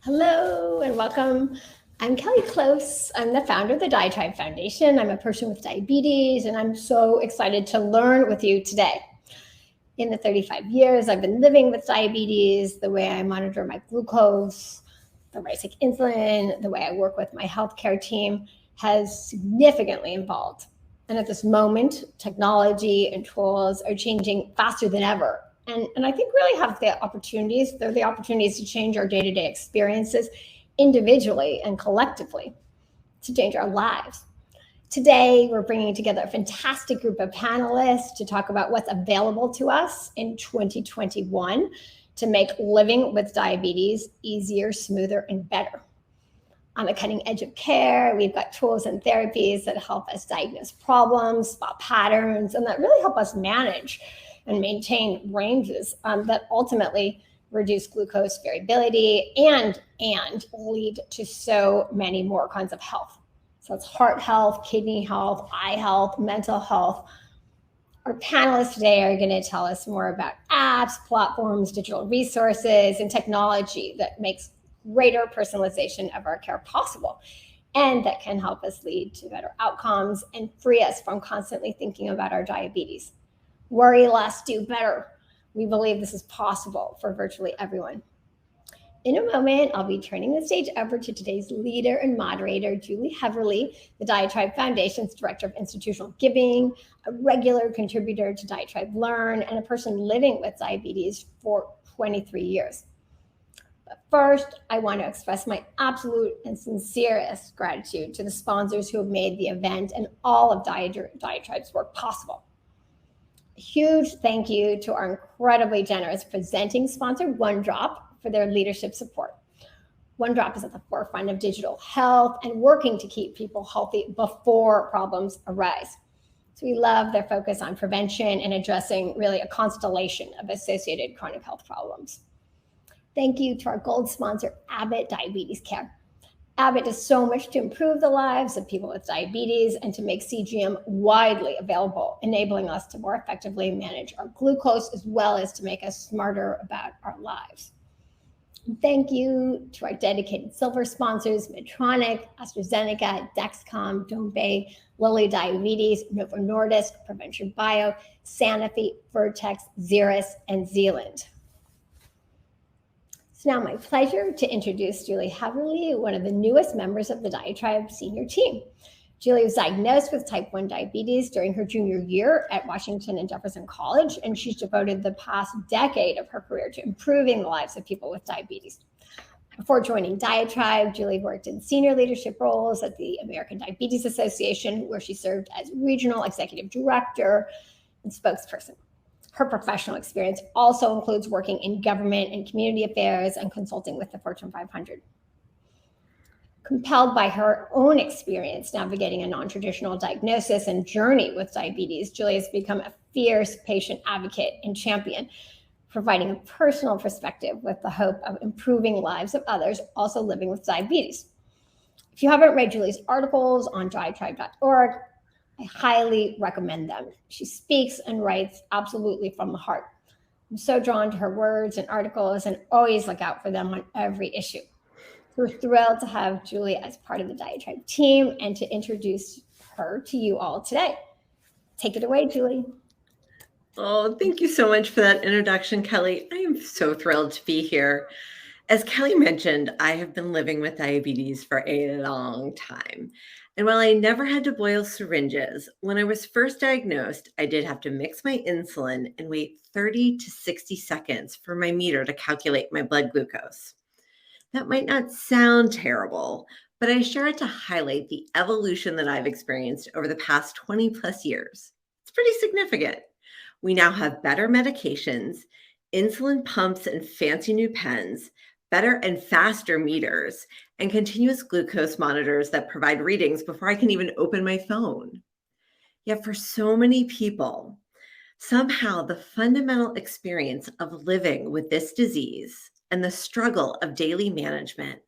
Hello and welcome. I'm Kelly Close. I'm the founder of the diaTribe Foundation. I'm a person with diabetes, and I'm so excited to learn with you today. In the 35 years I've been living with diabetes, the way I monitor my glucose, the way I take insulin, the way I work with my healthcare team has significantly evolved. And at this moment, technology and tools are changing faster than ever. And I think really have the opportunities, they're the opportunities to change our day-to-day experiences individually and collectively to change our lives. Today, we're bringing together a fantastic group of panelists to talk about what's available to us in 2021 to make living with diabetes easier, smoother, and better. On the cutting edge of care, we've got tools and therapies that help us diagnose problems, spot patterns, and that really help us manage and maintain ranges that ultimately reduce glucose variability and lead to so many more kinds of health. So it's heart health, kidney health, eye health, mental health. Our panelists today are going to tell us more about apps, platforms, digital resources, and technology that makes greater personalization of our care possible, and that can help us lead to better outcomes and free us from constantly thinking about our diabetes. Worry less, do better. We believe this is possible for virtually everyone. In a moment, I'll be turning the stage over to today's leader and moderator, Julie Heverly, the diaTribe Foundation's Director of Institutional Giving, a regular contributor to diaTribe Learn, and a person living with diabetes for 23 years. But first, I want to express my absolute and sincerest gratitude to the sponsors who have made the event and all of diaTribe's work possible. A huge thank you to our incredibly generous presenting sponsor, OneDrop, for their leadership support. OneDrop is at the forefront of digital health and working to keep people healthy before problems arise. So we love their focus on prevention and addressing really a constellation of associated chronic health problems. Thank you to our gold sponsor, Abbott Diabetes Care. Abbott does so much to improve the lives of people with diabetes and to make CGM widely available, enabling us to more effectively manage our glucose as well as to make us smarter about our lives. Thank you to our dedicated silver sponsors, Medtronic, AstraZeneca, Dexcom, Dombay, Lilly Diabetes, Novo Nordisk, Prevention Bio, Sanofi, Vertex, Xeris, and Zealand. It's now my pleasure to introduce Julie Heverly, one of the newest members of the diaTribe senior team. Julie was diagnosed with type 1 diabetes during her junior year at Washington and Jefferson College, and she's devoted the past decade of her career to improving the lives of people with diabetes. Before joining diaTribe, Julie worked in senior leadership roles at the American Diabetes Association, where she served as regional executive director and spokesperson. Her professional experience also includes working in government and community affairs and consulting with the Fortune 500. Compelled by her own experience navigating a non-traditional diagnosis and journey with diabetes, Julie has become a fierce patient advocate and champion, providing a personal perspective with the hope of improving lives of others also living with diabetes. If you haven't read Julie's articles on diaTribe.org, I highly recommend them. She speaks and writes absolutely from the heart. I'm so drawn to her words and articles and always look out for them on every issue. We're thrilled to have Julie as part of the diaTribe team and to introduce her to you all today. Take it away, Julie. Oh, thank you so much for that introduction, Kelly. I am so thrilled to be here. As Kelly mentioned, I have been living with diabetes for a long time. And while I never had to boil syringes, when I was first diagnosed, I did have to mix my insulin and wait 30 to 60 seconds for my meter to calculate my blood glucose. That might not sound terrible, but I share it to highlight the evolution that I've experienced over the past 20 plus years. It's pretty significant. We now have better medications, insulin pumps and fancy new pens, better and faster meters, and continuous glucose monitors that provide readings before I can even open my phone. Yet for so many people, somehow the fundamental experience of living with this disease and the struggle of daily management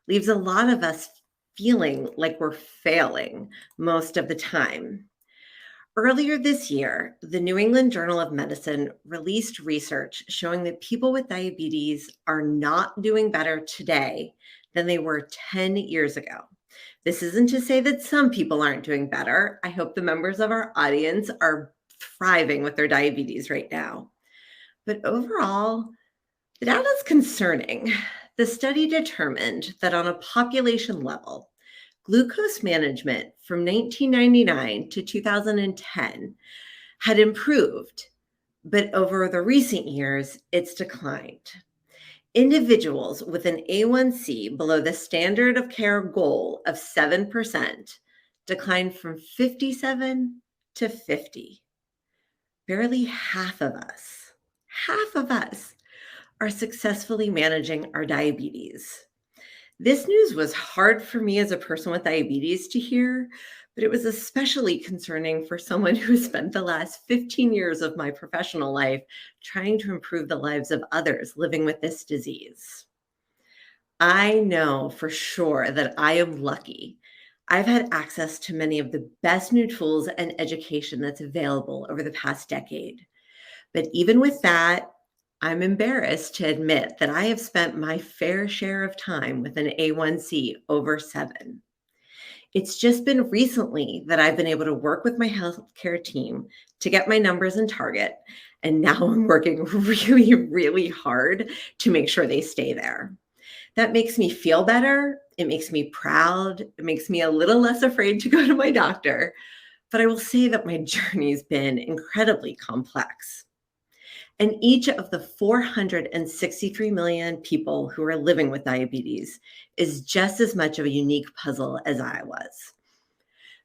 leaves a lot of us feeling like we're failing most of the time. Earlier this year, the New England Journal of Medicine released research showing that people with diabetes are not doing better today than they were 10 years ago. This isn't to say that some people aren't doing better. I hope the members of our audience are thriving with their diabetes right now. But overall, the data is concerning. The study determined that on a population level, glucose management from 1999 to 2010 had improved, but over the recent years, it's declined. Individuals with an A1C below the standard of care goal of 7% declined from 57 to 50. Barely half of us are successfully managing our diabetes. This news was hard for me as a person with diabetes to hear, but it was especially concerning for someone who has spent the last 15 years of my professional life trying to improve the lives of others living with this disease. I know for sure that I am lucky. I've had access to many of the best new tools and education that's available over the past decade. But even with that, I'm embarrassed to admit that I have spent my fair share of time with an A1C over 7. It's just been recently that I've been able to work with my healthcare team to get my numbers in target. And now I'm working really, really hard to make sure they stay there. That makes me feel better. It makes me proud. It makes me a little less afraid to go to my doctor. But I will say that my journey's been incredibly complex. And each of the 463 million people who are living with diabetes is just as much of a unique puzzle as I was.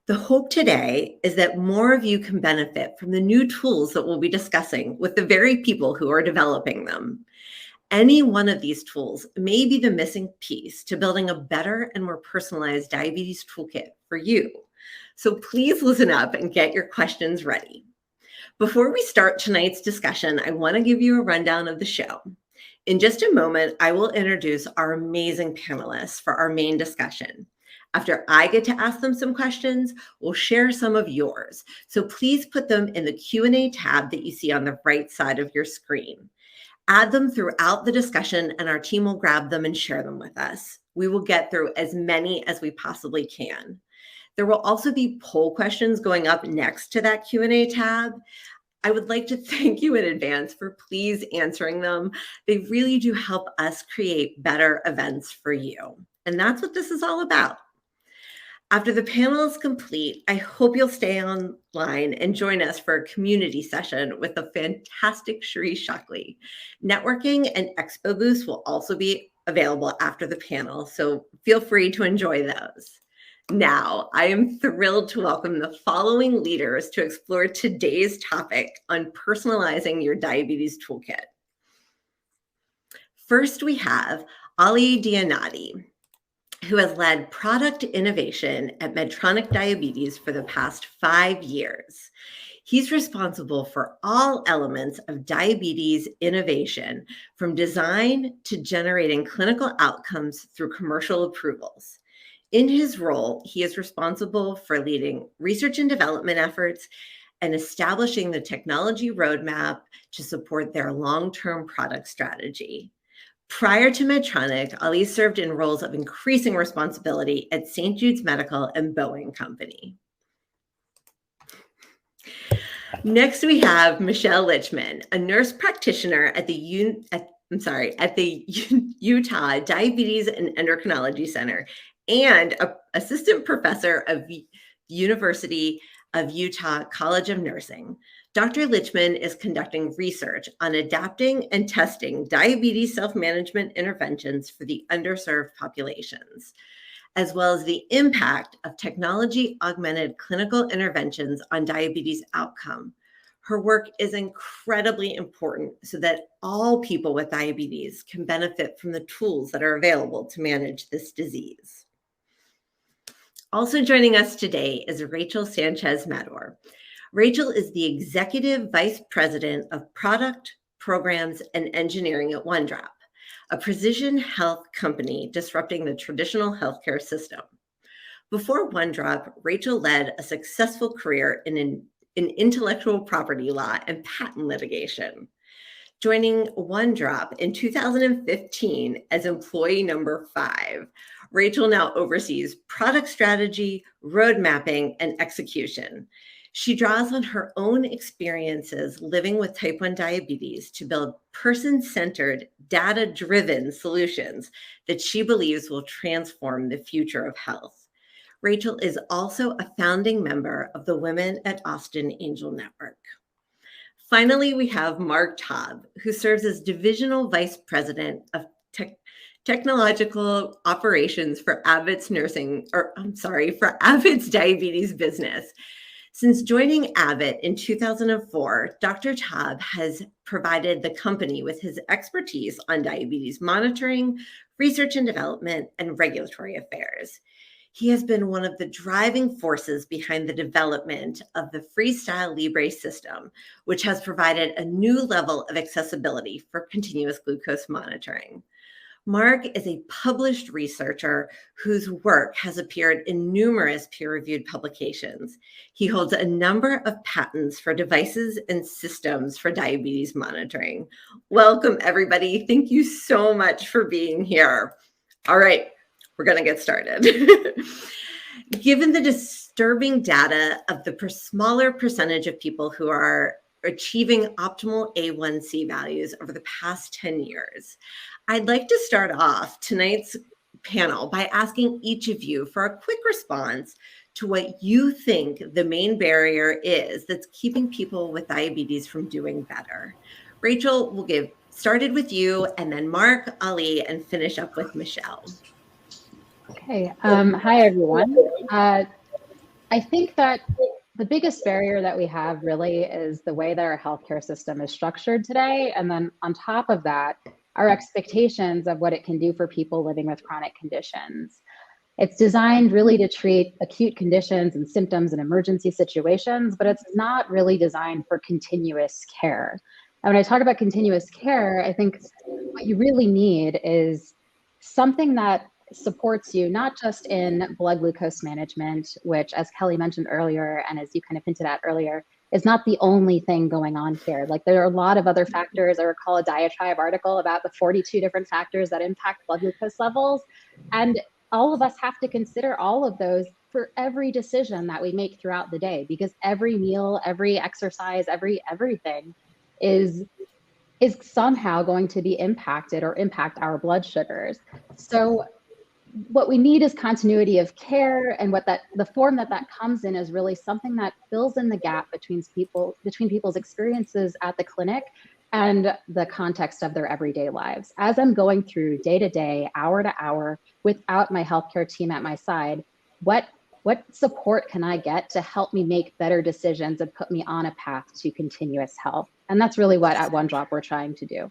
The hope today is that more of you can benefit from the new tools that we'll be discussing with the very people who are developing them. Any one of these tools may be the missing piece to building a better and more personalized diabetes toolkit for you. So please listen up and get your questions ready. Before we start tonight's discussion, I want to give you a rundown of the show. In just a moment, I will introduce our amazing panelists for our main discussion. After I get to ask them some questions, we'll share some of yours. So please put them in the Q&A tab that you see on the right side of your screen. Add them throughout the discussion and our team will grab them and share them with us. We will get through as many as we possibly can. There will also be poll questions going up next to that Q&A tab. I would like to thank you in advance for please answering them. They really do help us create better events for you. And that's what this is all about. After the panel is complete, I hope you'll stay online and join us for a community session with the fantastic Shri Shockley. Networking and expo booths will also be available after the panel, so feel free to enjoy those. Now, I am thrilled to welcome the following leaders to explore today's topic on personalizing your diabetes toolkit. First, we have Ali Dianaty, who has led product innovation at Medtronic Diabetes for the past 5 years. He's responsible for all elements of diabetes innovation, from design to generating clinical outcomes through commercial approvals. In his role, he is responsible for leading research and development efforts and establishing the technology roadmap to support their long-term product strategy. Prior to Medtronic, Ali served in roles of increasing responsibility at St. Jude's Medical and Boeing Company. Next, we have Michelle Lichtman, a nurse practitioner at the Utah Diabetes and Endocrinology Center and an assistant professor of University of Utah College of Nursing. Dr. Lichtman is conducting research on adapting and testing diabetes self-management interventions for the underserved populations, as well as the impact of technology-augmented clinical interventions on diabetes outcome. Her work is incredibly important so that all people with diabetes can benefit from the tools that are available to manage this disease. Also joining us today is Rachel Sánchez-Madhur. Rachel is the Executive Vice President of Product, Programs, and Engineering at OneDrop, a precision health company disrupting the traditional healthcare system. Before OneDrop, Rachel led a successful career in in intellectual property law and patent litigation. Joining OneDrop in 2015 as employee number 5, Rachel now oversees product strategy, road mapping, and execution. She draws on her own experiences living with type 1 diabetes to build person-centered, data-driven solutions that she believes will transform the future of health. Rachel is also a founding member of the Women at Austin Angel Network. Finally, we have Marc, who serves as Divisional Vice President of Technological Operations for Abbott's Abbott's diabetes business. Since joining Abbott in 2004, Dr. Taub has provided the company with his expertise on diabetes monitoring, research and development, and regulatory affairs. He has been one of the driving forces behind the development of the Freestyle Libre system, which has provided a new level of accessibility for continuous glucose monitoring. Marc is a published researcher whose work has appeared in numerous peer-reviewed publications. He holds a number of patents for devices and systems for diabetes monitoring. Welcome, everybody. Thank you so much for being here. All right, we're going to get started. Given the disturbing data of the smaller percentage of people who are achieving optimal A1C values over the past 10 years, I'd like to start off tonight's panel by asking each of you for a quick response to what you think the main barrier is that's keeping people with diabetes from doing better. Rachel, we'll get started with you, and then Marc, Ali, and finish up with Michelle. Okay. Hi, everyone. I think that the biggest barrier that we have really is the way that our healthcare system is structured today. And then on top of that, our expectations of what it can do for people living with chronic conditions. It's designed really to treat acute conditions and symptoms in emergency situations, but it's not really designed for continuous care. And when I talk about continuous care, I think what you really need is something that supports you, not just in blood glucose management, which, as Kelly mentioned earlier, and as you kind of hinted at earlier, is not the only thing going on here. Like, there are a lot of other factors. I recall a diaTribe article about the 42 different factors that impact blood glucose levels. And all of us have to consider all of those for every decision that we make throughout the day, because every meal, every exercise, everything is somehow going to be impacted or impact our blood sugars. So what we need is continuity of care, and the form that comes in is really something that fills in the gap between people's experiences at the clinic and the context of their everyday lives. As I'm going through day to day, hour to hour, without my healthcare team at my side, what support can I get to help me make better decisions and put me on a path to continuous health? And that's really what at OneDrop we're trying to do.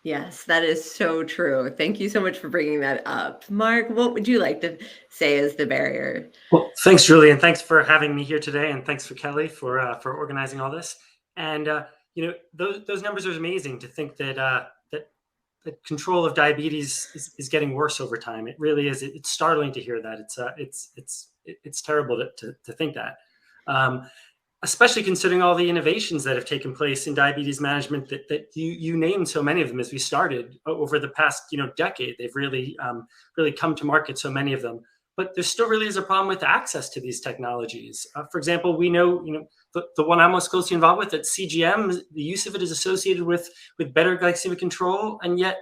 Yes, that is so true. Thank you so much for bringing that up. Marc, what would you like to say is the barrier? Well, thanks, Julie, and thanks for having me here today, and thanks for Kelly for organizing all this. And those numbers are amazing. To think that the control of diabetes is getting worse over time. It really is. It's startling to hear that. It's terrible to think that. Especially considering all the innovations that have taken place in diabetes management that you named so many of them as we started over the past decade. They've really come to market, so many of them. But there still really is a problem with access to these technologies. For example, we know the one I'm most closely involved with at CGM, the use of it is associated with better glycemic control, and yet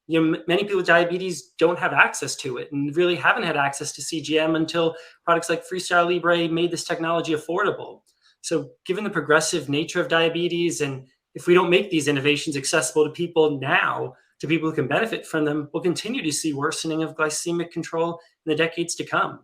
many people with diabetes don't have access to it, and really haven't had access to CGM until products like Freestyle Libre made this technology affordable. So given the progressive nature of diabetes, and if we don't make these innovations accessible to people now, to people who can benefit from them, we'll continue to see worsening of glycemic control in the decades to come.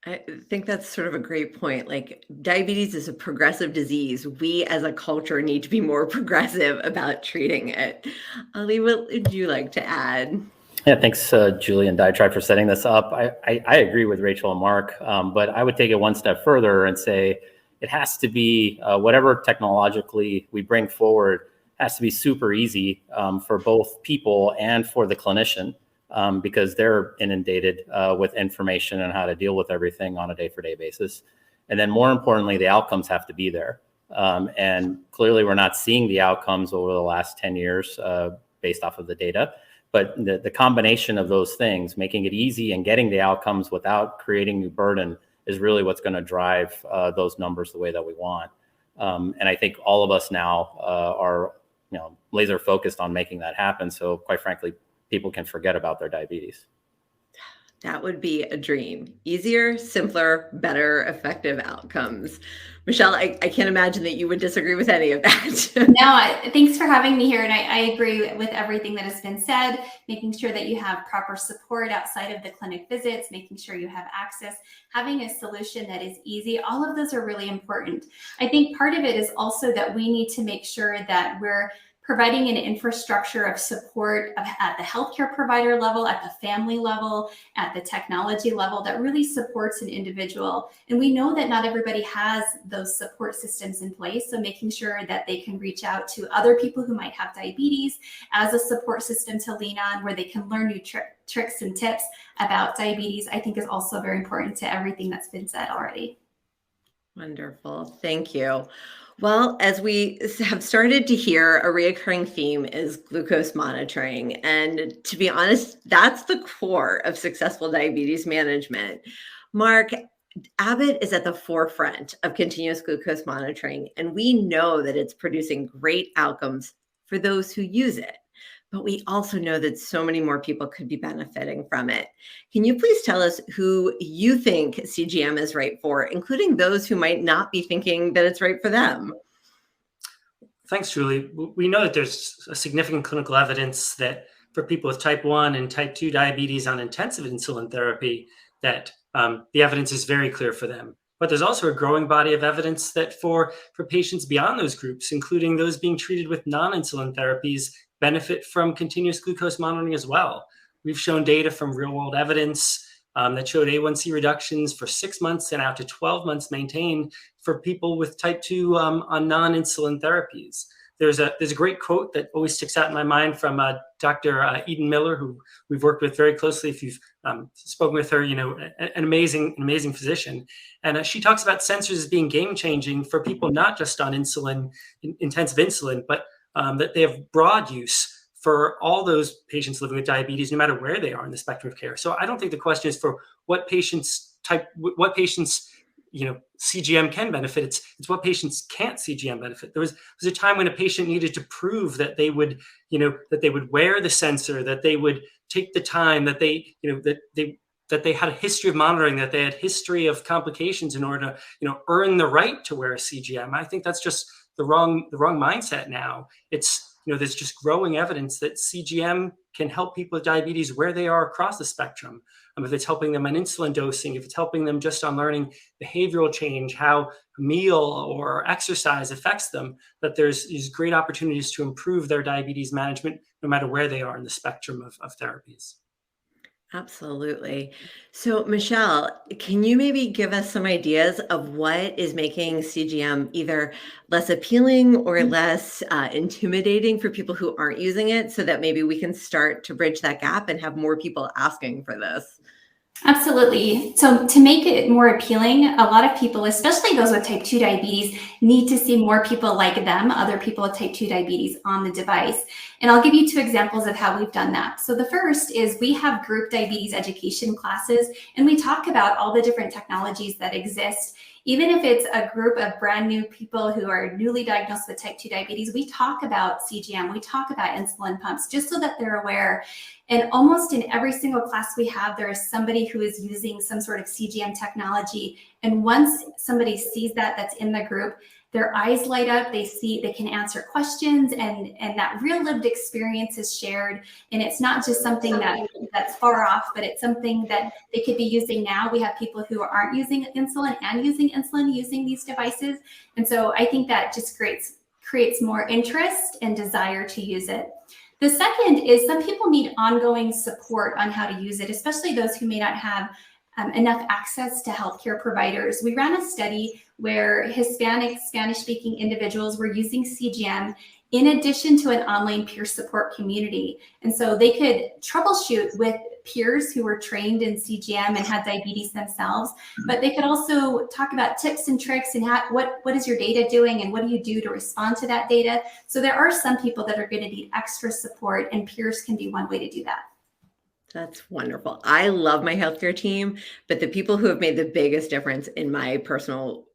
I think that's sort of a great point. Like, diabetes is a progressive disease. We as a culture need to be more progressive about treating it. Ali, what would you like to add? Yeah, thanks, Julie and diaTribe, for setting this up. I agree with Rachel and Marc, but I would take it one step further and say, it has to be whatever technologically we bring forward has to be super easy for both people and for the clinician, because they're inundated with information on how to deal with everything on a day-for-day basis. And then more importantly, the outcomes have to be there. And clearly we're not seeing the outcomes over the last 10 years based off of the data. But the combination of those things, making it easy and getting the outcomes without creating new burden, is really what's going to drive those numbers the way that we want. And I think all of us now are, laser focused on making that happen. So quite frankly, people can forget about their diabetes. That would be a dream. Easier, simpler, better, effective outcomes. Michelle, I can't imagine that you would disagree with any of that. No, thanks for having me here. And I agree with everything that has been said, making sure that you have proper support outside of the clinic visits, making sure you have access, having a solution that is easy. All of those are really important. I think part of it is also that we need to make sure that we're providing an infrastructure of support at the healthcare provider level, at the family level, at the technology level that really supports an individual. And we know that not everybody has those support systems in place. So making sure that they can reach out to other people who might have diabetes as a support system to lean on, where they can learn new tricks and tips about diabetes, I think is also very important to everything that's been said already. Wonderful. Thank you. Well, as we have started to hear, a reoccurring theme is glucose monitoring. And to be honest, that's the core of successful diabetes management. Marc, Abbott is at the forefront of continuous glucose monitoring, and we know that it's producing great outcomes for those who use it. But we also know that so many more people could be benefiting from it. Can you please tell us who you think CGM is right for, including those who might not be thinking that it's right for them? Thanks, Julie. We know that there's a significant clinical evidence that for people with type 1 and type 2 diabetes on intensive insulin therapy, that the evidence is very clear for them. But there's also a growing body of evidence that for patients beyond those groups, including those being treated with non-insulin therapies, benefit from continuous glucose monitoring as well. We've shown data from real-world evidence that showed A1C reductions for 6 months and out to 12 months maintained for people with type 2 on non-insulin therapies. There's a great quote that always sticks out in my mind from Dr. Eden Miller, who we've worked with very closely. If you've spoken with her, an amazing physician. And she talks about sensors as being game-changing for people not just on insulin, intensive insulin, but that they have broad use for all those patients living with diabetes, no matter where they are in the spectrum of care. So I don't think the question is for what patients CGM can benefit. It's what patients can't CGM benefit. There was a time when a patient needed to prove that they would, that they would wear the sensor, that they would take the time, that they had a history of monitoring, that they had history of complications in order to, earn the right to wear a CGM. I think that's just the wrong mindset now. It's, there's just growing evidence that CGM can help people with diabetes where they are across the spectrum. If it's helping them on insulin dosing, if it's helping them just on learning behavioral change, how meal or exercise affects them, that there's these great opportunities to improve their diabetes management no matter where they are in the spectrum of therapies. Absolutely. So, Michelle, can you maybe give us some ideas of what is making CGM either less appealing or less intimidating for people who aren't using it, so that maybe we can start to bridge that gap and have more people asking for this? Absolutely. So to make it more appealing, a lot of people, especially those with type 2 diabetes, need to see more people like them, other people with type 2 diabetes on the device. And I'll give you 2 examples of how we've done that. So the first is we have group diabetes education classes, and we talk about all the different technologies that exist. Even if it's a group of brand new people who are newly diagnosed with type 2 diabetes, we talk about CGM, we talk about insulin pumps, just so that they're aware. And almost in every single class we have, there is somebody who is using some sort of CGM technology. And once somebody sees that's in the group, their eyes light up, they can answer questions, and that real lived experience is shared. And it's not just something that's far off, but it's something that they could be using now. We have people who aren't using insulin and using insulin using these devices. And so I think that just creates more interest and desire to use it. The second is some people need ongoing support on how to use it, especially those who may not have enough access to healthcare providers. We ran a study where Hispanic, Spanish-speaking individuals were using CGM in addition to an online peer support community. And so they could troubleshoot with peers who were trained in CGM and had diabetes themselves, but they could also talk about tips and tricks and what is your data doing and what do you do to respond to that data. So there are some people that are going to need extra support, and peers can be one way to do that. That's wonderful. I love my healthcare team, but the people who have made the biggest difference in my personal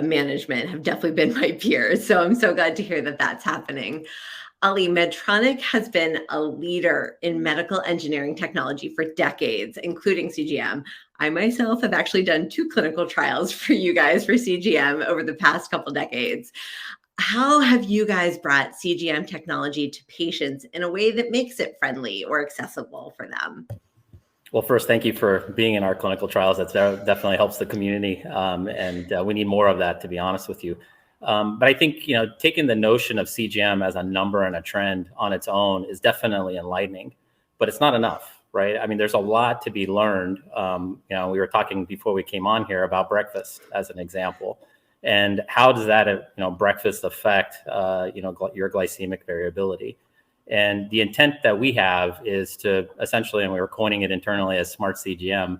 management have definitely been my peers. So I'm so glad to hear that that's happening. Ali, Medtronic has been a leader in medical engineering technology for decades, including CGM. I myself have actually done 2 clinical trials for you guys for CGM over the past couple decades. How have you guys brought CGM technology to patients in a way that makes it friendly or accessible for them? Well, first, thank you for being in our clinical trials. That definitely helps the community, and we need more of that, to be honest with you. But I think, taking the notion of CGM as a number and a trend on its own is definitely enlightening, but it's not enough, right? I mean, there's a lot to be learned. We were talking before we came on here about breakfast as an example, and how does that, breakfast affect, your glycemic variability? And the intent that we have is to essentially, and we were coining it internally as smart CGM,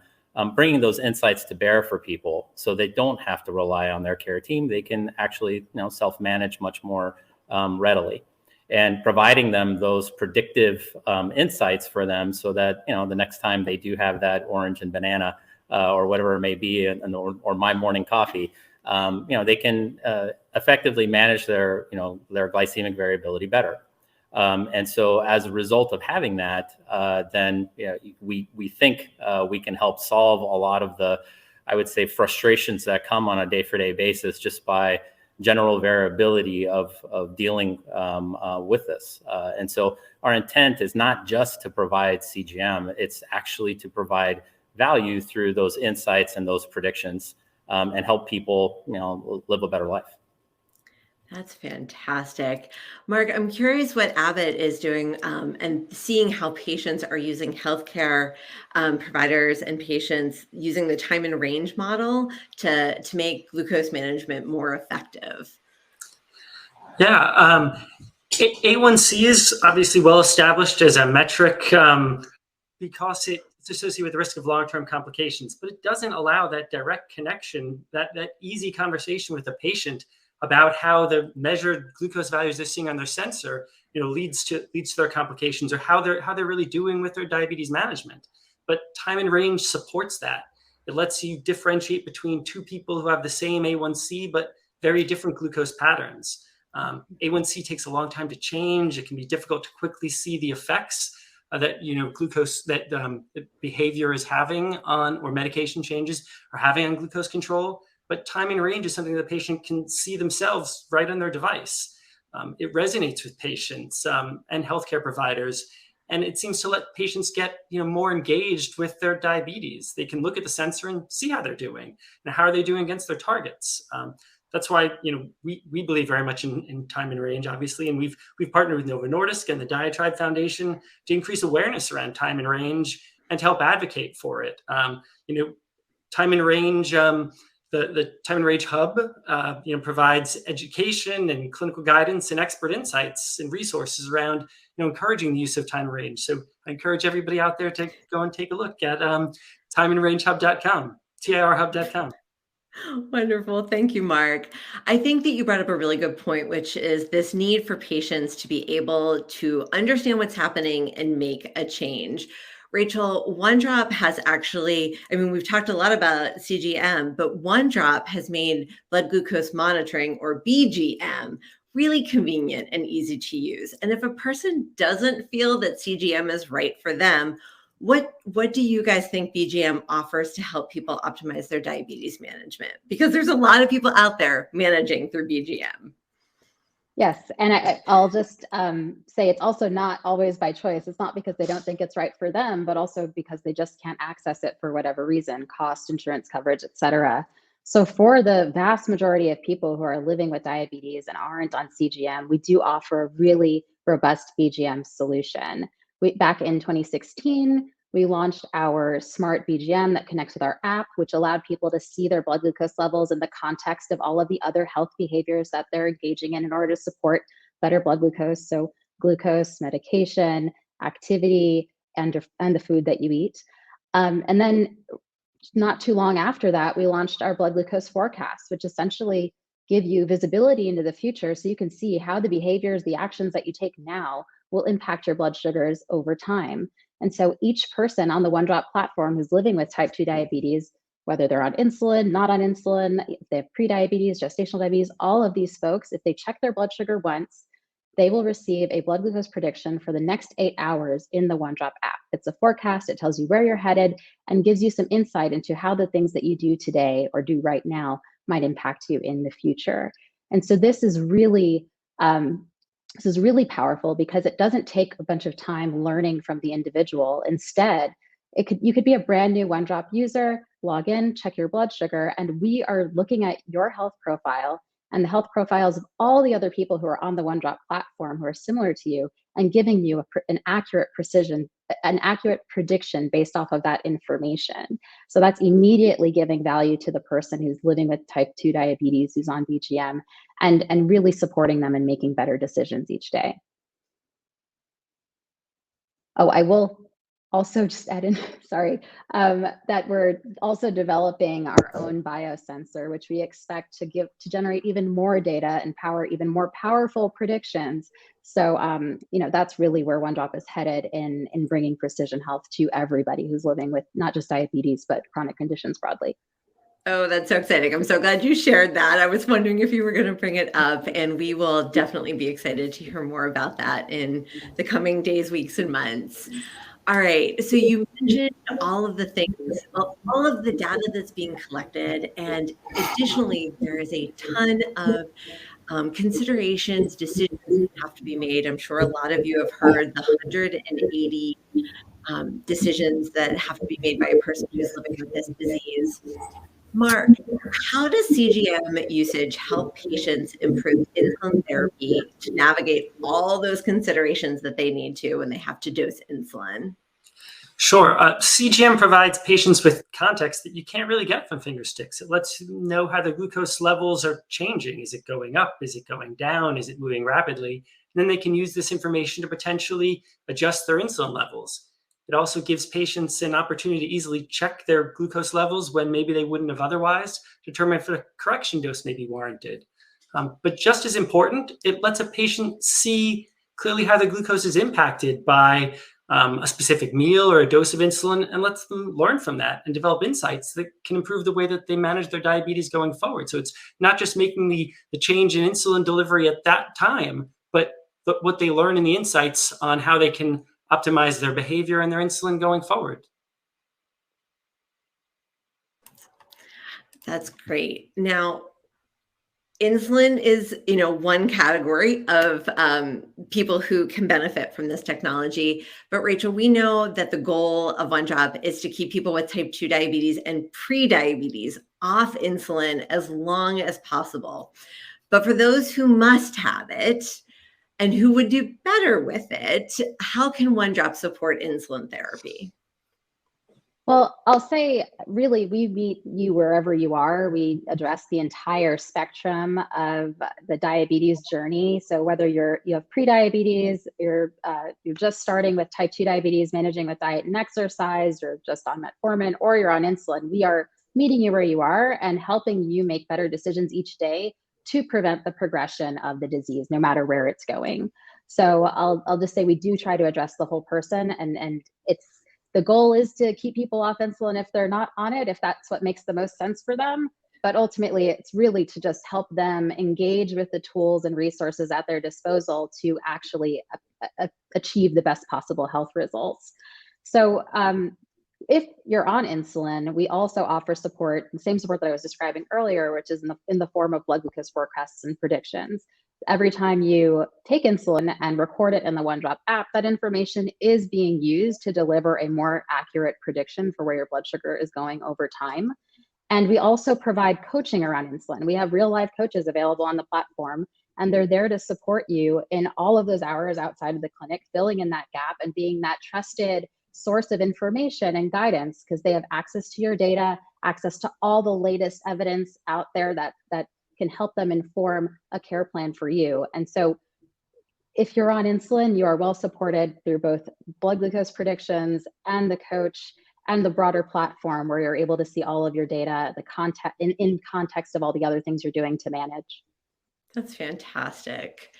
bringing those insights to bear for people so they don't have to rely on their care team. They can actually, self-manage much more readily, and providing them those predictive insights for them so that, the next time they do have that orange and banana or whatever it may be, or my morning coffee, they can effectively manage their glycemic variability better. And so as a result of having that, then we think we can help solve a lot of the, I would say, frustrations that come on a day-for-day basis just by general variability of dealing with this. And so our intent is not just to provide CGM, it's actually to provide value through those insights and those predictions, and help people, live a better life. That's fantastic. Marc, I'm curious what Abbott is doing and seeing how patients are using healthcare providers and patients using the time and range model to make glucose management more effective. Yeah, A1C is obviously well established as a metric because it's associated with the risk of long-term complications, but it doesn't allow that direct connection, that easy conversation with the patient about how the measured glucose values they're seeing on their sensor, leads to their complications, or how they're really doing with their diabetes management. But time and range supports that. It lets you differentiate between 2 people who have the same A1C but very different glucose patterns. A1C takes a long time to change. It can be difficult to quickly see the effects that glucose that behavior is having on, or medication changes are having on glucose control. But time and range is something the patient can see themselves right on their device. It resonates with patients and healthcare providers, and it seems to let patients get more engaged with their diabetes. They can look at the sensor and see how they're doing and how are they doing against their targets. That's why we believe very much in time and range, obviously, and we've partnered with Novo Nordisk and the diaTribe Foundation to increase awareness around time and range and to help advocate for it. Time and range. The Time and Range Hub, provides education and clinical guidance and expert insights and resources around, encouraging the use of time and range. So I encourage everybody out there to go and take a look at timeandrangehub.com, TIRhub.com. Wonderful. Thank you, Marc. I think that you brought up a really good point, which is this need for patients to be able to understand what's happening and make a change. Rachel, OneDrop has actually, we've talked a lot about CGM, but OneDrop has made blood glucose monitoring, or BGM, really convenient and easy to use. And if a person doesn't feel that CGM is right for them, what do you guys think BGM offers to help people optimize their diabetes management? Because there's a lot of people out there managing through BGM. Yes, and I'll just say it's also not always by choice. It's not because they don't think it's right for them, but also because they just can't access it for whatever reason, cost, insurance coverage, et cetera. So for the vast majority of people who are living with diabetes and aren't on CGM, we do offer a really robust BGM solution. Back in 2016, We launched our smart BGM that connects with our app, which allowed people to see their blood glucose levels in the context of all of the other health behaviors that they're engaging in order to support better blood glucose. So glucose, medication, activity, and the food that you eat. And then not too long after that, we launched our blood glucose forecast, which essentially give you visibility into the future so you can see how the behaviors, the actions that you take now will impact your blood sugars over time. And so each person on the OneDrop platform who's living with type 2 diabetes, whether they're on insulin, not on insulin, if they have prediabetes, gestational diabetes, all of these folks, if they check their blood sugar once, they will receive a blood glucose prediction for the next 8 hours in the OneDrop app. It's a forecast, it tells you where you're headed and gives you some insight into how the things that you do today or do right now might impact you in the future. And so this is really powerful because it doesn't take a bunch of time learning from the individual. Instead, you could be a brand new OneDrop user, log in, check your blood sugar, and we are looking at your health profile and the health profiles of all the other people who are on the OneDrop platform who are similar to you and giving you an accurate prediction based off of that information. So that's immediately giving value to the person who's living with type 2 diabetes, who's on BGM, and really supporting them and making better decisions each day. Oh, I will also just add in, sorry, that we're also developing our own biosensor, which we expect to generate even more data and power even more powerful predictions. So, that's really where OneDrop is headed in bringing precision health to everybody who's living with not just diabetes, but chronic conditions broadly. Oh, that's so exciting. I'm so glad you shared that. I was wondering if you were going to bring it up, and we will definitely be excited to hear more about that in the coming days, weeks, and months. All right. So you mentioned all of the things, all of the data that's being collected. And additionally, there is a ton of considerations, decisions that have to be made. I'm sure a lot of you have heard the 180 decisions that have to be made by a person who's living with this disease. Marc, how does CGM usage help patients improve insulin therapy to navigate all those considerations that they need to when they have to dose insulin? Sure. CGM provides patients with context that you can't really get from finger sticks. It lets you know how the glucose levels are changing. Is it going up? Is it going down? Is it moving rapidly? And then they can use this information to potentially adjust their insulin levels. It also gives patients an opportunity to easily check their glucose levels when maybe they wouldn't have otherwise, determine if a correction dose may be warranted. But just as important, it lets a patient see clearly how the glucose is impacted by a specific meal or a dose of insulin, and lets them learn from that and develop insights that can improve the way that they manage their diabetes going forward. So it's not just making the change in insulin delivery at that time, but what they learn in the insights on how they can optimize their behavior and their insulin going forward. That's great. Now, insulin is, one category of people who can benefit from this technology. But Rachel, we know that the goal of OneDrop is to keep people with type 2 diabetes and pre-diabetes off insulin as long as possible. But for those who must have it and who would do better with it, how can OneDrop support insulin therapy? Well, I'll say, really, we meet you wherever you are. We address the entire spectrum of the diabetes journey. So whether you have pre-diabetes, you're just starting with type 2 diabetes, managing with diet and exercise, you're just on metformin, or you're on insulin, we are meeting you where you are and helping you make better decisions each day to prevent the progression of the disease, no matter where it's going. So I'll just say we do try to address the whole person, and the goal is to keep people off insulin if they're not on it, if that's what makes the most sense for them. But ultimately, it's really to just help them engage with the tools and resources at their disposal to actually achieve the best possible health results. So if you're on insulin, we also offer support, the same support that I was describing earlier, which is in the form of blood glucose forecasts and predictions. Every time you take insulin and record it in the OneDrop app, that information is being used to deliver a more accurate prediction for where your blood sugar is going over time. And we also provide coaching around insulin. We have real life coaches available on the platform, and they're there to support you in all of those hours outside of the clinic, filling in that gap and being that trusted source of information and guidance because they have access to your data, access to all the latest evidence out there that can help them inform a care plan for you. And so if you're on insulin, you are well supported through both blood glucose predictions and the coach and the broader platform where you're able to see all of your data, the context in context of all the other things you're doing to manage. That's fantastic.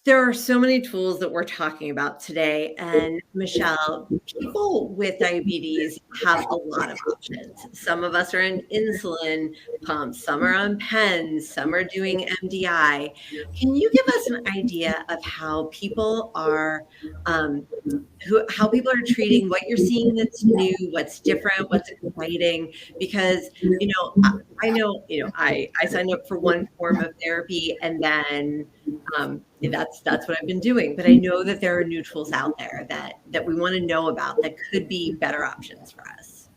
There are so many tools that we're talking about today. And Michelle, people with diabetes have a lot of options. Some of us are in insulin pumps, some are on pens, some are doing MDI. Can you give us an idea of how people are how people are treating what you're seeing that's new, what's different, what's exciting? Because, I know, I signed up for one form of therapy and then that's what I've been doing. But I know that there are new tools out there that we want to know about that could be better options for us.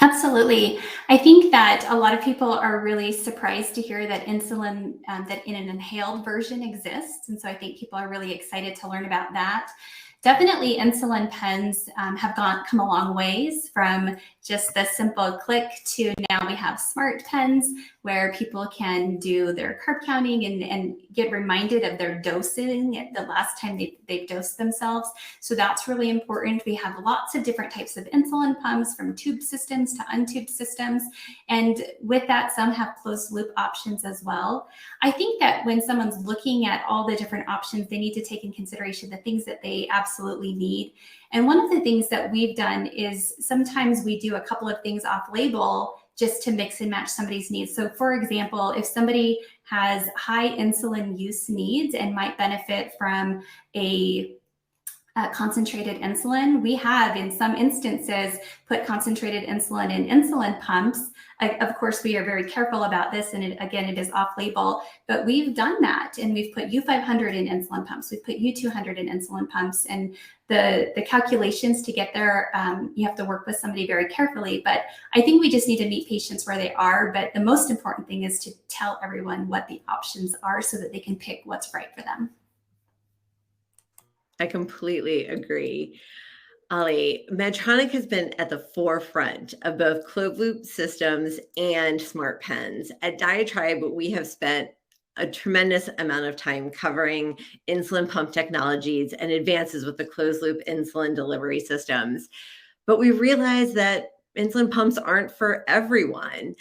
Absolutely. I think that a lot of people are really surprised to hear that insulin, that in an inhaled version exists. And so I think people are really excited to learn about that. Definitely insulin pens have come a long ways from just the simple click to now we have smart pens where people can do their carb counting and get reminded of their dosing at the last time they've dosed themselves. So that's really important. We have lots of different types of insulin pumps from tube systems to untubed systems. And with that, some have closed loop options as well. I think that when someone's looking at all the different options, they need to take in consideration the things that they absolutely need. And one of the things that we've done is sometimes we do a couple of things off label just to mix and match somebody's needs. So for example, if somebody has high insulin use needs and might benefit from a concentrated insulin, we have in some instances put concentrated insulin in insulin pumps. Of course, we are very careful about this, and it is off label, but we've done that, and we've put U500 in insulin pumps, we've put U200 in insulin pumps, and the calculations to get there, you have to work with somebody very carefully, but I think we just need to meet patients where they are, but the most important thing is to tell everyone what the options are so that they can pick what's right for them. I completely agree. Ali, Medtronic has been at the forefront of both closed loop systems and smart pens. At diaTribe, we have spent a tremendous amount of time covering insulin pump technologies and advances with the closed loop insulin delivery systems. But we realized that insulin pumps aren't for everyone.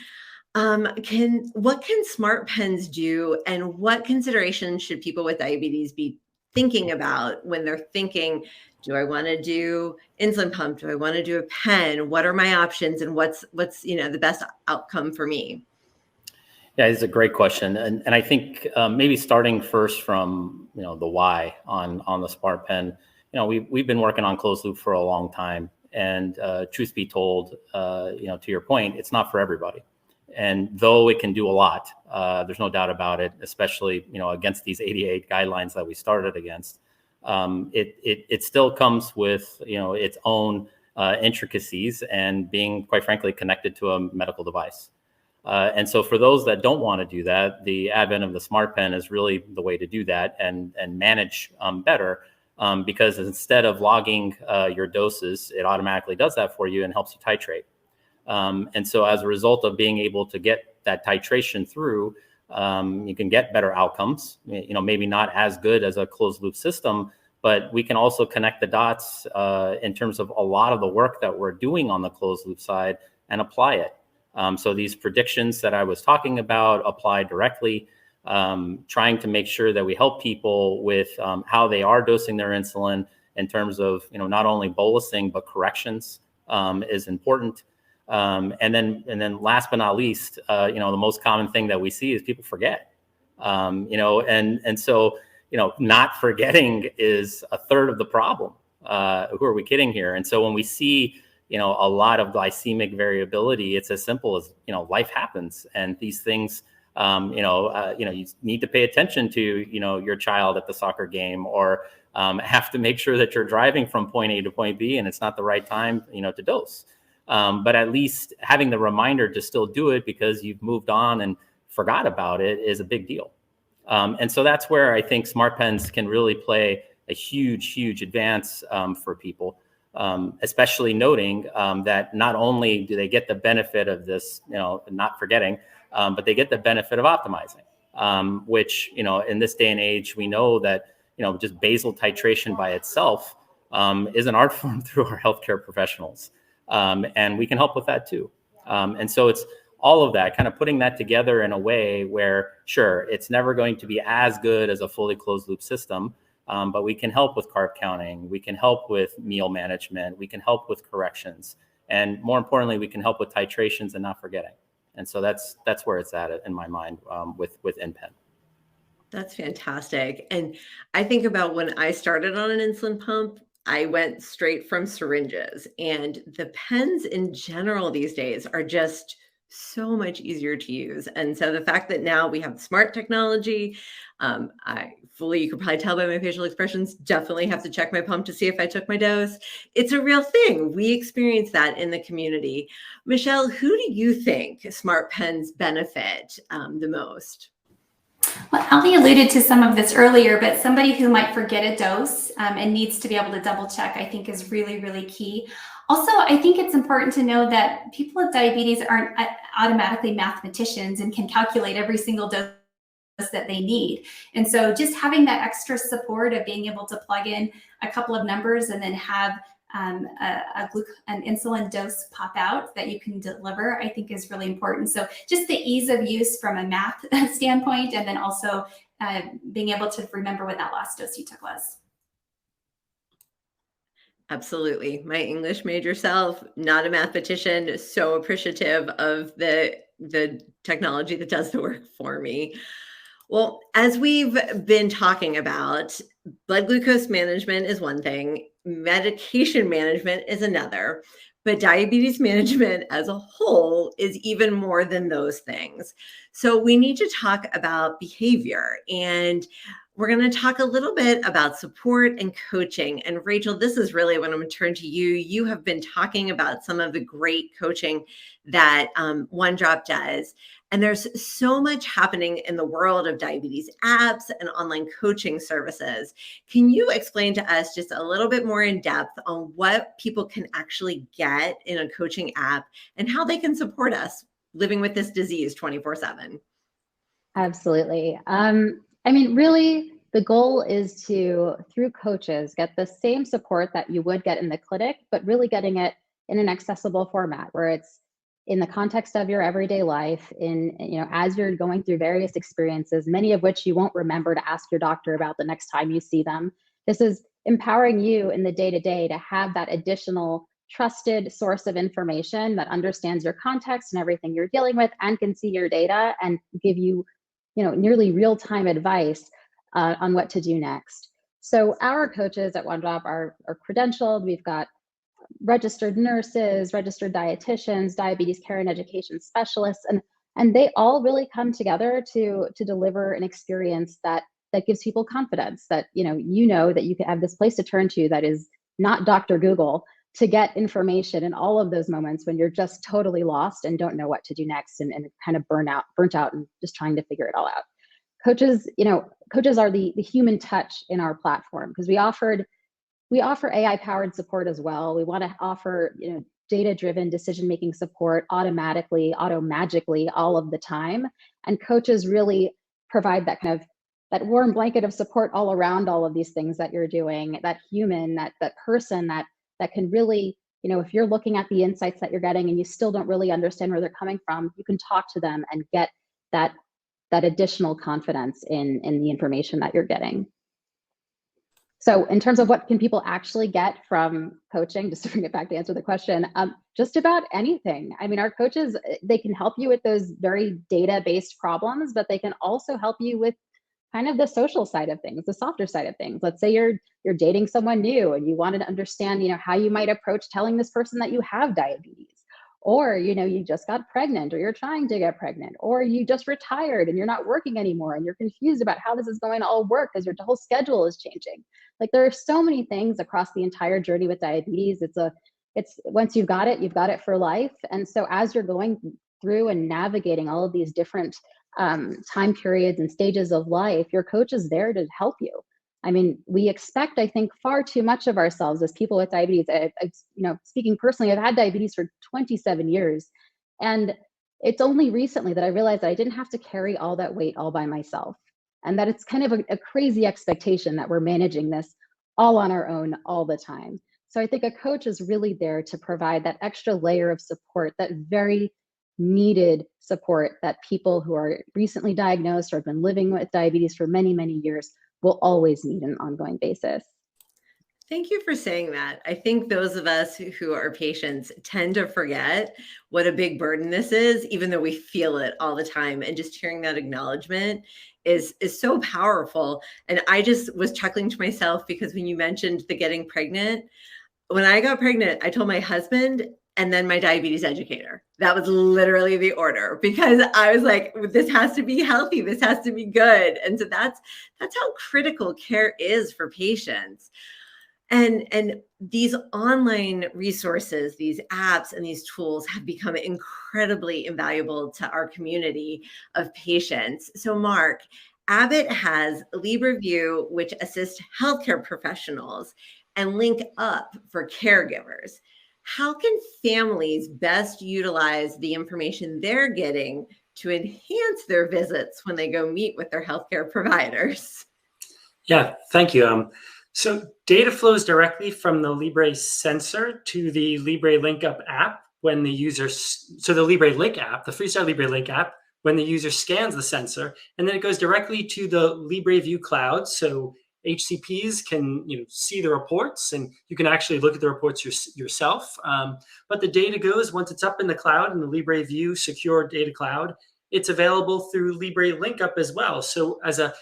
What can smart pens do, and what considerations should people with diabetes be thinking about when they're thinking, do I want to do insulin pump? Do I want to do a pen? What are my options, and what's the best outcome for me? Yeah, it's a great question, and I think maybe starting first from the why on the smart pen. We've been working on closed loop for a long time, and truth be told, to your point, it's not for everybody. And though it can do a lot, there's no doubt about it, especially, against these 88 guidelines that we started against. It still comes with, its own intricacies and being, quite frankly, connected to a medical device. And so for those that don't want to do that, the advent of the smart pen is really the way to do that and manage better, because instead of logging your doses, it automatically does that for you and helps you titrate. And so as a result of being able to get that titration through, you can get better outcomes, maybe not as good as a closed loop system, but we can also connect the dots in terms of a lot of the work that we're doing on the closed loop side and apply it. So these predictions that I was talking about apply directly, trying to make sure that we help people with how they are dosing their insulin in terms of, not only bolusing, but corrections is important. And then last but not least, the most common thing that we see is people forget, and so, not forgetting is a third of the problem. Who are we kidding here? And so when we see, a lot of glycemic variability, it's as simple as, life happens, and these things, you need to pay attention to, your child at the soccer game, or have to make sure that you're driving from point A to point B and it's not the right time, to dose. But at least having the reminder to still do it because you've moved on and forgot about it is a big deal. And so that's where I think smart pens can really play a huge advance for people. especially noting that not only do they get the benefit of this, not forgetting, but they get the benefit of optimizing, which, in this day and age, we know that, just basal titration by itself is an art form through our healthcare professionals. And we can help with that too. And so it's all of that, kind of putting that together in a way where, sure, it's never going to be as good as a fully closed loop system, but we can help with carb counting, we can help with meal management, we can help with corrections, and more importantly, we can help with titrations and not forgetting. And so that's where it's at in my mind with InPen. That's fantastic. And I think about when I started on an insulin pump, I went straight from syringes, and the pens in general these days are just so much easier to use. And so the fact that now we have smart technology, you could probably tell by my facial expressions, definitely have to check my pump to see if I took my dose. It's a real thing. We experience that in the community. Michelle, who do you think smart pens benefit the most? Well, Ali alluded to some of this earlier, but somebody who might forget a dose and needs to be able to double check, I think is really, really key. Also, I think it's important to know that people with diabetes aren't automatically mathematicians and can calculate every single dose that they need. And so just having that extra support of being able to plug in a couple of numbers and then have an insulin dose pop out that you can deliver, I think is really important. So just the ease of use from a math standpoint, and then also being able to remember what that last dose you took was. Absolutely. My English major self, not a mathematician, so appreciative of the technology that does the work for me. Well, as we've been talking about, blood glucose management is one thing, medication management is another, but diabetes management as a whole is even more than those things. So we need to talk about behavior, and we're going to talk a little bit about support and coaching. And Rachel, this is really when I'm going to turn to you. You have been talking about some of the great coaching that OneDrop does. And there's so much happening in the world of diabetes apps and online coaching services. Can you explain to us just a little bit more in depth on what people can actually get in a coaching app and how they can support us living with this disease 24/7? Absolutely. Really, the goal is to, through coaches, get the same support that you would get in the clinic, but really getting it in an accessible format where it's in the context of your everyday life, as you're going through various experiences, many of which you won't remember to ask your doctor about the next time you see them. This is empowering you in the day-to-day to have that additional trusted source of information that understands your context and everything you're dealing with and can see your data and give you, nearly real-time advice on what to do next. So our coaches at OneDrop are credentialed. We've got registered nurses, registered dietitians, diabetes care and education specialists, and they all really come together to deliver an experience that gives people confidence that that you can have this place to turn to that is not Dr. Google to get information in all of those moments when you're just totally lost and don't know what to do next and kind of burnt out and just trying to figure it all out. Coaches are the human touch in our platform because we offer AI-powered support as well. We want to offer, data-driven decision-making support auto-magically all of the time. And coaches really provide that warm blanket of support all around all of these things that you're doing, that human, that person that can really, if you're looking at the insights that you're getting and you still don't really understand where they're coming from, you can talk to them and get that additional confidence in the information that you're getting. So in terms of what can people actually get from coaching, just to bring it back to answer the question, just about anything. Our coaches, they can help you with those very data-based problems, but they can also help you with kind of the social side of things, the softer side of things. Let's say you're dating someone new and you wanted to understand, how you might approach telling this person that you have diabetes. Or, you just got pregnant or you're trying to get pregnant, or you just retired and you're not working anymore and you're confused about how this is going to all work because your whole schedule is changing. Like there are so many things across the entire journey with diabetes. It's once you've got it for life. And so as you're going through and navigating all of these different time periods and stages of life, your coach is there to help you. I mean, we expect, I think, far too much of ourselves as people with diabetes. Speaking personally, I've had diabetes for 27 years. And it's only recently that I realized that I didn't have to carry all that weight all by myself. And that it's kind of a crazy expectation that we're managing this all on our own all the time. So I think a coach is really there to provide that extra layer of support, that very needed support that people who are recently diagnosed or have been living with diabetes for many, many years will always need on an ongoing basis. Thank you for saying that. I think those of us who are patients tend to forget what a big burden this is, even though we feel it all the time. And just hearing that acknowledgement is so powerful. And I just was chuckling to myself because when you mentioned the getting pregnant, when I got pregnant, I told my husband and then my diabetes educator. That was literally the order, because I was like, this has to be healthy. This has to be good. And so that's how critical care is for patients. And these online resources, these apps and these tools have become incredibly invaluable to our community of patients. So Marc, Abbott has LibraView, which assists healthcare professionals, and Link Up for caregivers. How can families best utilize the information they're getting to enhance their visits when they go meet with their healthcare providers? Yeah, thank you. So data flows directly from the Libre sensor to the Libre Link Up app when the user, so the Libre Link app, the Freestyle Libre Link app, when the user scans the sensor, and then it goes directly to the LibreView cloud. So HCPs can see the reports, and you can actually look at the reports yourself. But the data goes, once it's up in the cloud, in the LibreView secure data cloud, it's available through Libre Link Up as well. So as a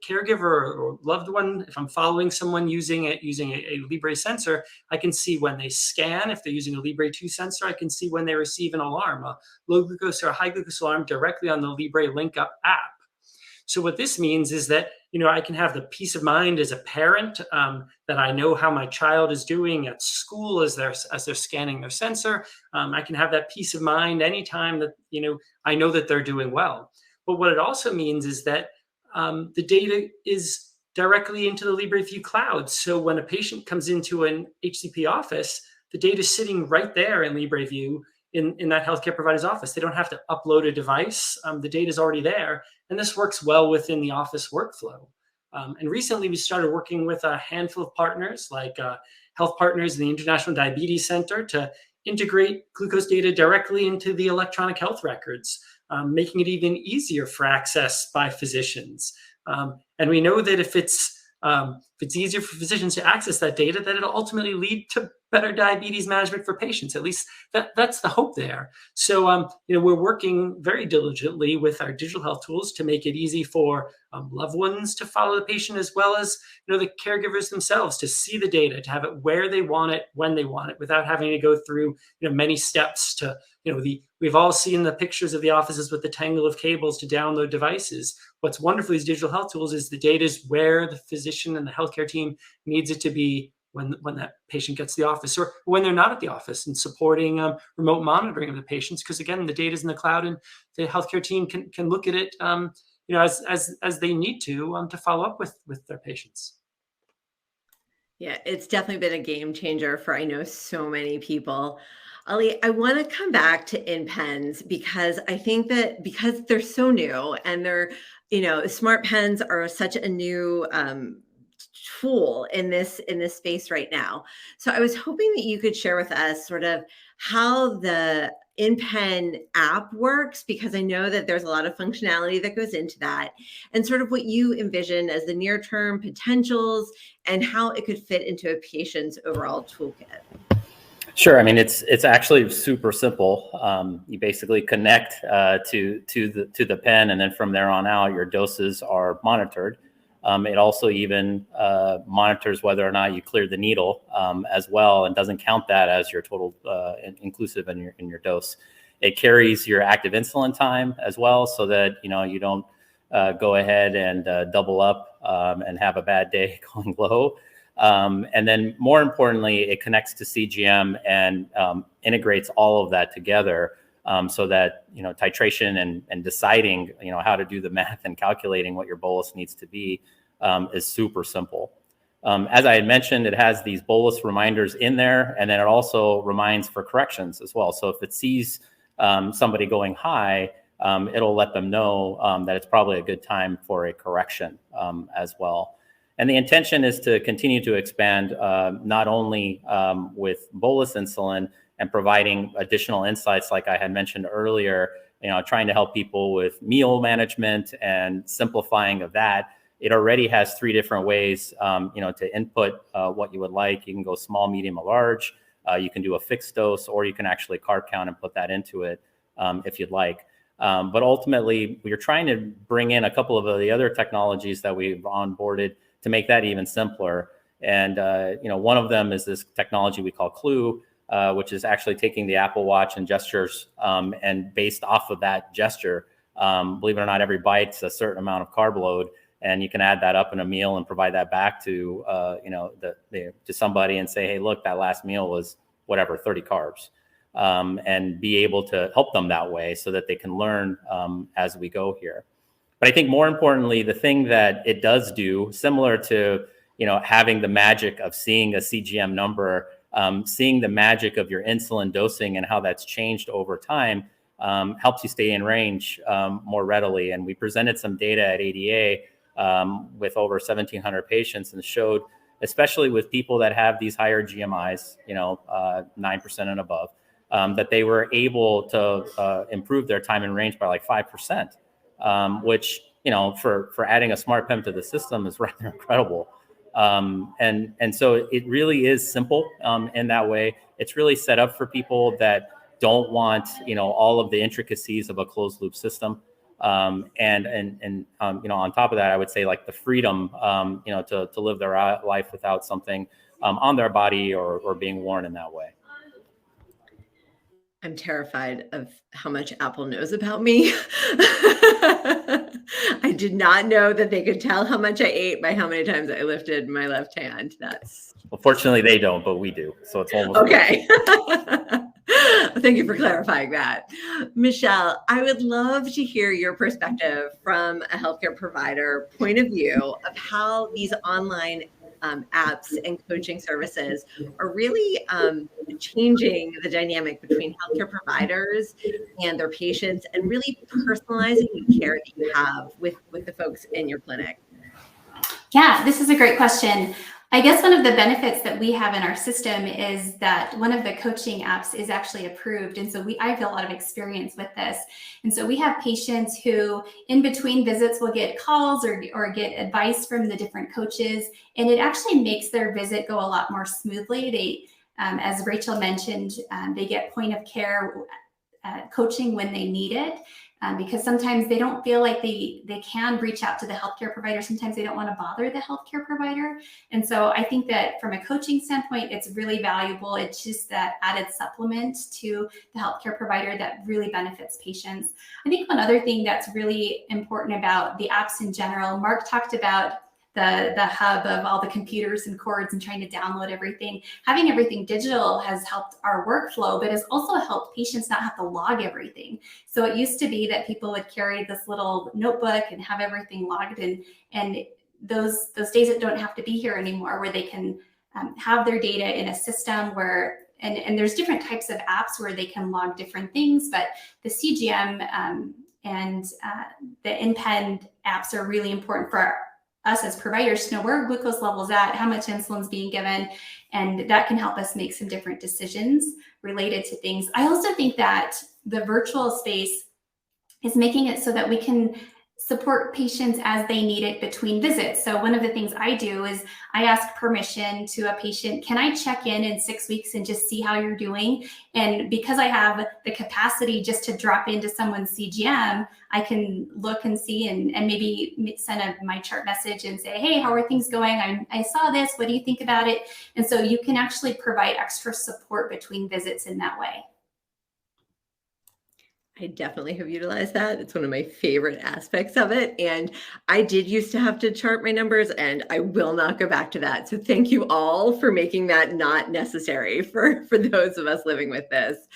caregiver or loved one, if I'm following someone using a Libre sensor, I can see when they scan. If they're using a Libre 2 sensor, I can see when they receive an alarm, a low glucose or a high glucose alarm directly on the Libre Link Up app. So what this means is that I can have the peace of mind as a parent that I know how my child is doing at school as they're scanning their sensor. I can have that peace of mind anytime that I know that they're doing well. But what it also means is that the data is directly into the LibreView cloud. So when a patient comes into an HCP office, the data is sitting right there in LibreView in that healthcare provider's office. They don't have to upload a device. The data is already there. And this works well within the office workflow. And recently we started working with a handful of partners like Health Partners and the International Diabetes Center to integrate glucose data directly into the electronic health records, making it even easier for access by physicians. And we know that if it's easier for physicians to access that data, that it'll ultimately lead to better diabetes management for patients. At least that's the hope there. So, we're working very diligently with our digital health tools to make it easy for loved ones to follow the patient, as well as the caregivers themselves to see the data, to have it where they want it, when they want it, without having to go through many steps to we've all seen the pictures of the offices with the tangle of cables to download devices. What's wonderful is digital health tools is the data is where the physician and the healthcare team needs it to be when that patient gets to the office, or when they're not at the office, and supporting remote monitoring of the patients. Because again, the data is in the cloud, and the healthcare team can look at it as they need to follow up with their patients. Yeah, it's definitely been a game changer for, I know, so many people. Ali, I want to come back to InPens because I think that because they're so new and they're, smart pens are such a new tool in this space right now. So I was hoping that you could share with us sort of how the InPen app works, because I know that there's a lot of functionality that goes into that, and sort of what you envision as the near-term potentials and how it could fit into a patient's overall toolkit. Sure. I mean, it's actually super simple. You basically connect to the pen, and then from there on out, your doses are monitored. It also even monitors whether or not you cleared the needle as well, and doesn't count that as your total inclusive in your dose. It carries your active insulin time as well, so that you don't go ahead and double up and have a bad day going low. And then more importantly, it connects to CGM and integrates all of that together so that, titration and deciding, how to do the math and calculating what your bolus needs to be is super simple. As I had mentioned, it has these bolus reminders in there, and then it also reminds for corrections as well. So if it sees somebody going high, it'll let them know that it's probably a good time for a correction as well. And the intention is to continue to expand not only with bolus insulin and providing additional insights like I had mentioned earlier, trying to help people with meal management and simplifying of that. It already has 3 different ways, to input what you would like. You can go small, medium, or large. You can do a fixed dose, or you can actually carb count and put that into it if you'd like. But ultimately, we're trying to bring in a couple of the other technologies that we've onboarded to make that even simpler. And, one of them is this technology we call Clue, which is actually taking the Apple Watch and gestures and based off of that gesture, believe it or not, every bite's a certain amount of carb load. And you can add that up in a meal and provide that back to, to somebody and say, hey, look, that last meal was whatever, 30 carbs, and be able to help them that way so that they can learn as we go here. But I think more importantly, the thing that it does do, similar to, having the magic of seeing a CGM number, seeing the magic of your insulin dosing and how that's changed over time, helps you stay in range more readily. And we presented some data at ADA with over 1,700 patients and showed, especially with people that have these higher GMIs, 9% and above, that they were able to improve their time in range by like 5%, which, for adding a smart pen to the system is rather incredible. And so it really is simple in that way. It's really set up for people that don't want, all of the intricacies of a closed loop system. And on top of that, I would say like the freedom, to live their life without something on their body or being worn in that way. I'm terrified of how much Apple knows about me. I did not know that they could tell how much I ate by how many times I lifted my left hand. Well, fortunately they don't, but we do. So it's almost okay. Thank you for clarifying that. Michelle, I would love to hear your perspective from a healthcare provider point of view of how these online apps and coaching services are really changing the dynamic between healthcare providers and their patients and really personalizing the care that you have with the folks in your clinic. Yeah, this is a great question. I guess one of the benefits that we have in our system is that one of the coaching apps is actually approved. And so I have a lot of experience with this. And so we have patients who in between visits will get calls or get advice from the different coaches. And it actually makes their visit go a lot more smoothly. They, as Rachel mentioned, they get point of care coaching when they need it. Because sometimes they don't feel like they can reach out to the healthcare provider. Sometimes they don't want to bother the healthcare provider. And so I think that from a coaching standpoint, it's really valuable. It's just that added supplement to the healthcare provider that really benefits patients. I think one other thing that's really important about the apps in general, Marc talked about the hub of all the computers and cords and trying to download everything. Having everything digital has helped our workflow, but has also helped patients not have to log everything. So it used to be that people would carry this little notebook and have everything logged in, and those days that don't have to be here anymore, where they can have their data in a system where, and there's different types of apps where they can log different things, but the CGM and the InPen apps are really important for us as providers to know where glucose levels at, how much insulin is being given, and that can help us make some different decisions related to things. I also think that the virtual space is making it so that we can support patients as they need it between visits. So one of the things I do is I ask permission to a patient, can I check in 6 weeks and just see how you're doing? And because I have the capacity just to drop into someone's CGM, I can look and see and maybe send my chart message and say, hey, how are things going? I saw this, what do you think about it? And so you can actually provide extra support between visits in that way. I definitely have utilized that. It's one of my favorite aspects of it. And I did used to have to chart my numbers, and I will not go back to that. So thank you all for making that not necessary for those of us living with this.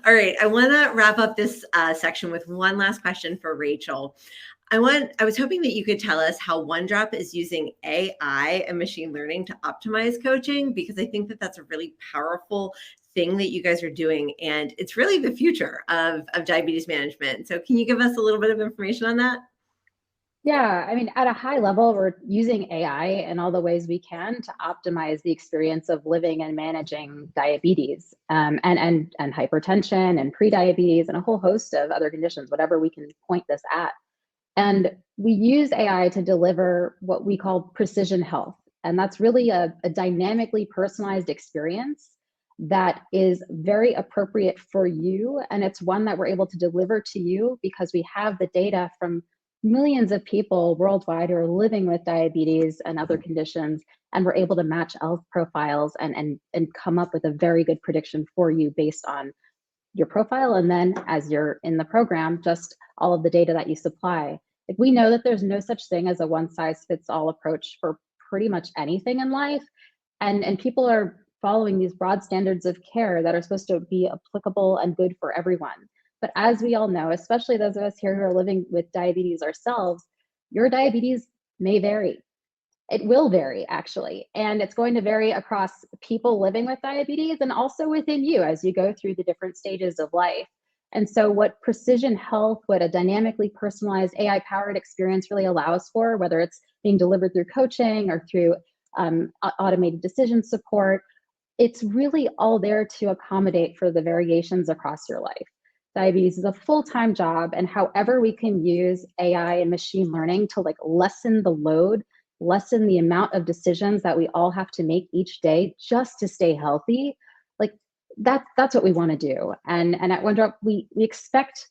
All right, I want to wrap up this section with one last question for Rachel. I was hoping that you could tell us how OneDrop is using AI and machine learning to optimize coaching, because I think that that's a really powerful thing that you guys are doing. And it's really the future of diabetes management. So can you give us a little bit of information on that? Yeah, I mean, at a high level, we're using AI in all the ways we can to optimize the experience of living and managing diabetes, and hypertension and prediabetes and a whole host of other conditions, whatever we can point this at. And we use AI to deliver what we call precision health. And that's really a dynamically personalized experience that is very appropriate for you. And it's one that we're able to deliver to you because we have the data from millions of people worldwide who are living with diabetes and other conditions. And we're able to match health profiles and come up with a very good prediction for you based on your profile. And then as you're in the program, just all of the data that you supply. Like, we know that there's no such thing as a one size fits all approach for pretty much anything in life. And people are following these broad standards of care that are supposed to be applicable and good for everyone. But as we all know, especially those of us here who are living with diabetes ourselves, your diabetes may vary. It will vary, actually, and it's going to vary across people living with diabetes and also within you as you go through the different stages of life. And so what precision health, what a dynamically personalized AI-powered experience really allows for, whether it's being delivered through coaching or through automated decision support, it's really all there to accommodate for the variations across your life. Diabetes is a full-time job, and however we can use AI and machine learning to lessen the load, lessen the amount of decisions that we all have to make each day just to stay healthy, that's what we want to do. And at OneDrop, we expect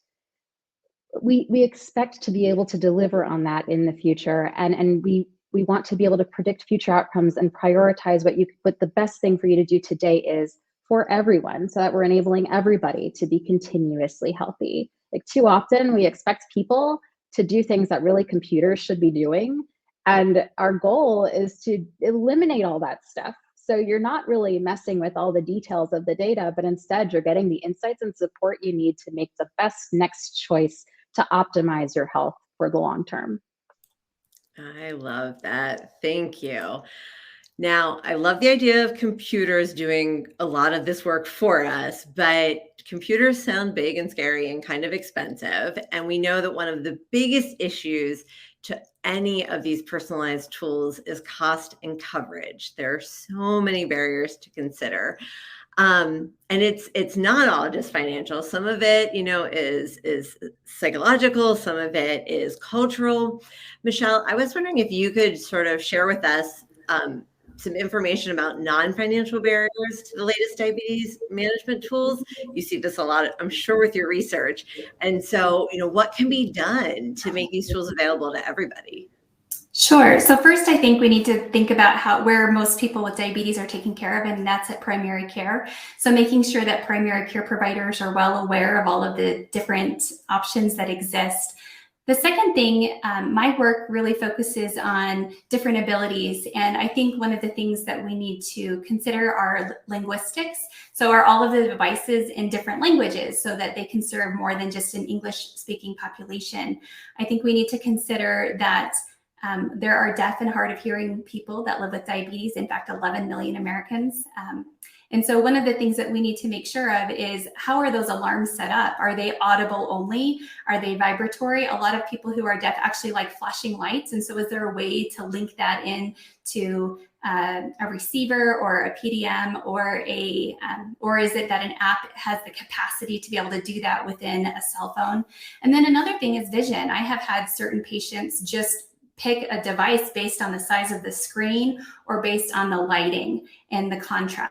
to be able to deliver on that in the future, and we want to be able to predict future outcomes and prioritize what the best thing for you to do today is for everyone, so that we're enabling everybody to be continuously healthy. Too often we expect people to do things that really computers should be doing, and our goal is to eliminate all that stuff. So you're not really messing with all the details of the data, but instead you're getting the insights and support you need to make the best next choice to optimize your health for the long term. I love that. Thank you. Now, I love the idea of computers doing a lot of this work for us, but computers sound big and scary and kind of expensive. And we know that one of the biggest issues to any of these personalized tools is cost and coverage. There are so many barriers to consider. And it's not all just financial. Some of it, is psychological. Some of it is cultural. Michelle, I was wondering if you could sort of share with us some information about non-financial barriers to the latest diabetes management tools. You see this a lot, I'm sure, with your research. And so, what can be done to make these tools available to everybody? Sure. So first, I think we need to think about where most people with diabetes are taken care of, and that's at primary care. So making sure that primary care providers are well aware of all of the different options that exist. The second thing, my work really focuses on different abilities. And I think one of the things that we need to consider are linguistics. So are all of the devices in different languages so that they can serve more than just an English-speaking population? I think we need to consider that there are deaf and hard of hearing people that live with diabetes, in fact, 11 million Americans. And so one of the things that we need to make sure of is, how are those alarms set up? Are they audible only? Are they vibratory? A lot of people who are deaf actually like flashing lights. And so is there a way to link that in to a receiver or a PDM, or is it that an app has the capacity to be able to do that within a cell phone? And then another thing is vision. I have had certain patients just pick a device based on the size of the screen or based on the lighting and the contrast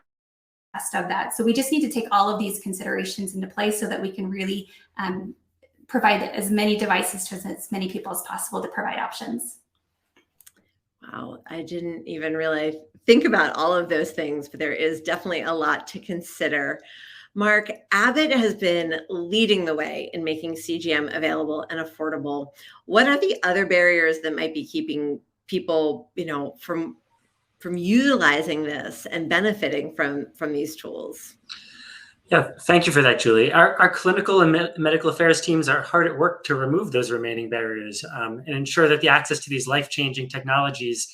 of that. So we just need to take all of these considerations into play so that we can really provide as many devices to as many people as possible to provide options. Wow, I didn't even really think about all of those things, but there is definitely a lot to consider. Marc, Abbott has been leading the way in making CGM available and affordable. What are the other barriers that might be keeping people, from utilizing this and benefiting from these tools? Yeah, thank you for that, Julie. Our clinical and medical affairs teams are hard at work to remove those remaining barriers and ensure that the access to these life-changing technologies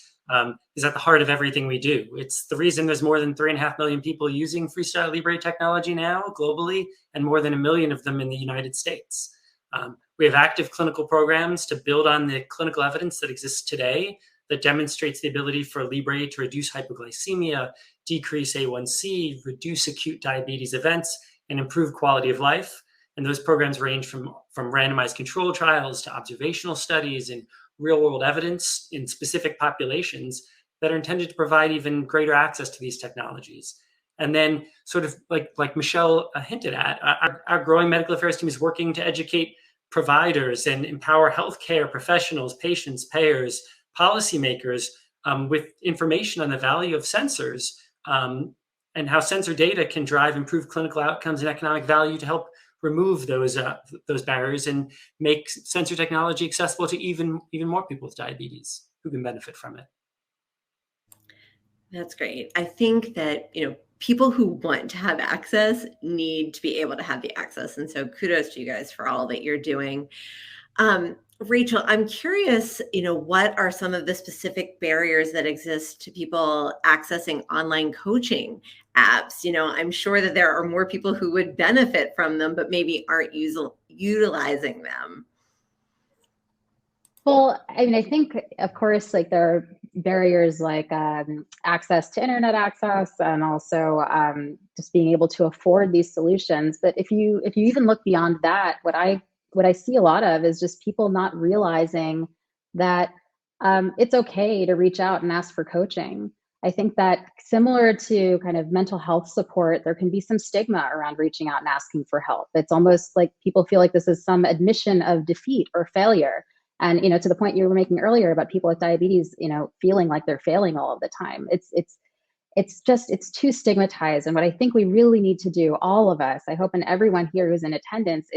is at the heart of everything we do. It's the reason there's more than 3.5 million people using Freestyle Libre technology now globally, and more than 1 million of them in the United States. We have active clinical programs to build on the clinical evidence that exists today that demonstrates the ability for Libre to reduce hypoglycemia, decrease A1C, reduce acute diabetes events, and improve quality of life. And those programs range from randomized control trials to observational studies and real-world evidence in specific populations that are intended to provide even greater access to these technologies. And then, sort of like Michelle hinted at, our growing medical affairs team is working to educate providers and empower healthcare professionals, patients, payers, policymakers with information on the value of sensors and how sensor data can drive improved clinical outcomes and economic value to help remove those barriers and make sensor technology accessible to even more people with diabetes who can benefit from it. That's great. I think that, people who want to have access need to be able to have the access. And so kudos to you guys for all that you're doing. Rachel, I'm curious, what are some of the specific barriers that exist to people accessing online coaching apps? I'm sure that there are more people who would benefit from them, but maybe aren't utilizing them. Well, I mean, I think, of course, like there are barriers like access to internet access and also just being able to afford these solutions. But if you even look beyond that, what I see a lot of is just people not realizing that it's okay to reach out and ask for coaching. I think that similar to kind of mental health support, there can be some stigma around reaching out and asking for help. It's almost like people feel like this is some admission of defeat or failure. And, to the point you were making earlier about people with diabetes, feeling like they're failing all of the time. It's too stigmatized. And what I think we really need to do, all of us, I hope, and everyone here who's in attendance,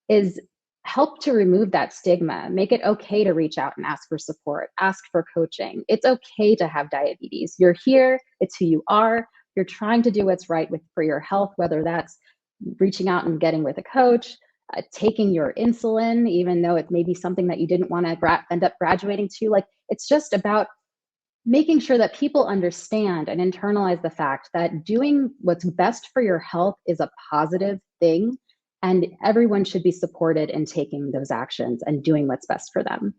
is help to remove that stigma. Make it okay to reach out and ask for support, ask for coaching. It's okay to have diabetes. You're here, it's who you are. You're trying to do what's right for your health, whether that's reaching out and getting with a coach, taking your insulin, even though it may be something that you didn't want to end up graduating to. Like, it's just about making sure that people understand and internalize the fact that doing what's best for your health is a positive thing, and everyone should be supported in taking those actions and doing what's best for them.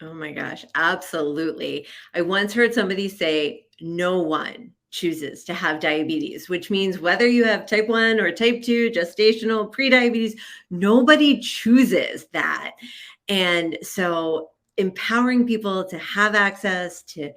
Oh my gosh, absolutely. I once heard somebody say, no one chooses to have diabetes, which means whether you have type 1 or type 2, gestational, prediabetes, nobody chooses that. And so empowering people to have access to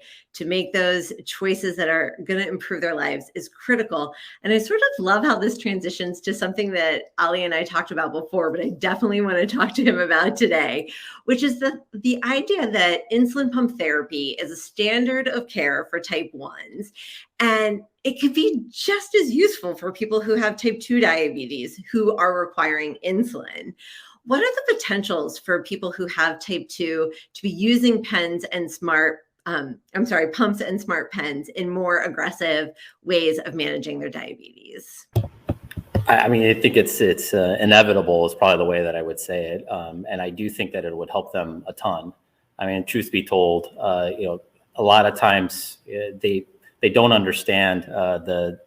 make those choices that are going to improve their lives is critical. And I sort of love how this transitions to something that Ali and I talked about before, but I definitely want to talk to him about today, which is the idea that insulin pump therapy is a standard of care for type 1s. And it could be just as useful for people who have type 2 diabetes who are requiring insulin. What are the potentials for people who have type 2 to be using pumps and smart pens in more aggressive ways of managing their diabetes? I mean, I think it's inevitable is probably the way that I would say it. And I do think that it would help them a ton. I mean, truth be told, a lot of times they don't understand the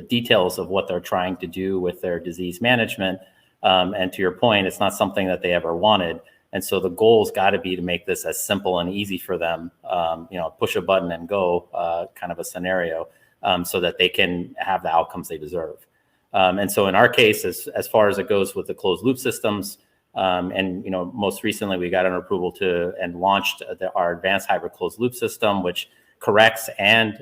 details of what they're trying to do with their disease management. And to your point, it's not something that they ever wanted. And so the goal's got to be to make this as simple and easy for them, push a button and go kind of a scenario, so that they can have the outcomes they deserve. And so in our case, as far as it goes with the closed loop systems, and most recently we got an approval and launched our advanced hybrid closed loop system, which corrects and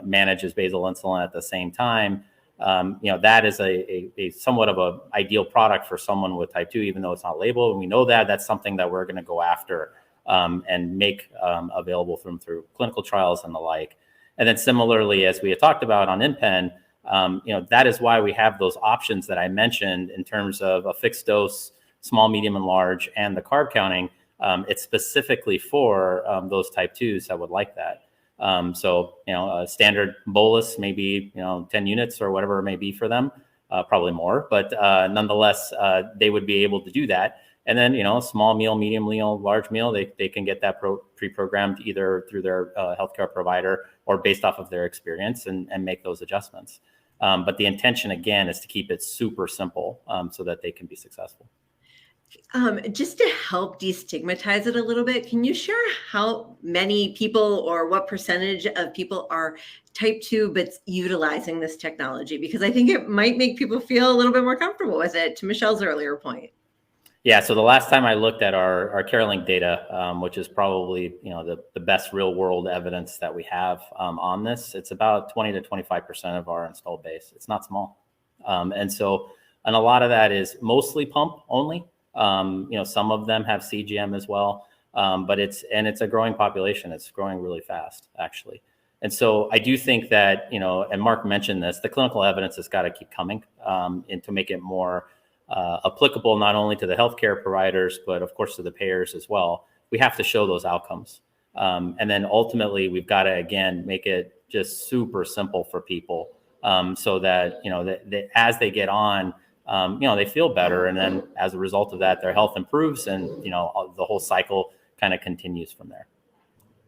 manages basal insulin at the same time. That is a somewhat of a ideal product for someone with type 2, even though it's not labeled. And we know that that's something that we're going to go after and make available through clinical trials and the like. And then similarly, as we had talked about on InPen, that is why we have those options that I mentioned in terms of a fixed dose, small, medium, and large, and the carb counting. It's specifically for those type 2s that would like that. So a standard bolus, maybe 10 units or whatever it may be for them. probably more, but nonetheless, they would be able to do that. And then, small meal, medium meal, large meal, they can get that pre-programmed either through their healthcare provider or based off of their experience and make those adjustments. But the intention, again, is to keep it super simple so that they can be successful. Just to help destigmatize it a little bit, can you share how many people or what percentage of people are type 2 but utilizing this technology? Because I think it might make people feel a little bit more comfortable with it, to Michelle's earlier point. Yeah, so the last time I looked at our CareLink data, which is probably the best real world evidence that we have on this, it's about 20 to 25% of our installed base. It's not small, and a lot of that is mostly pump only. Some of them have CGM as well, but it's a growing population. It's growing really fast, actually. And so I do think that and Marc mentioned this, the clinical evidence has got to keep coming and to make it more applicable not only to the healthcare providers, but of course to the payers as well. We have to show those outcomes. And then ultimately we've got to, again, make it just super simple for people so that, that as they get on, they feel better. And then as a result of that, their health improves and, the whole cycle kind of continues from there.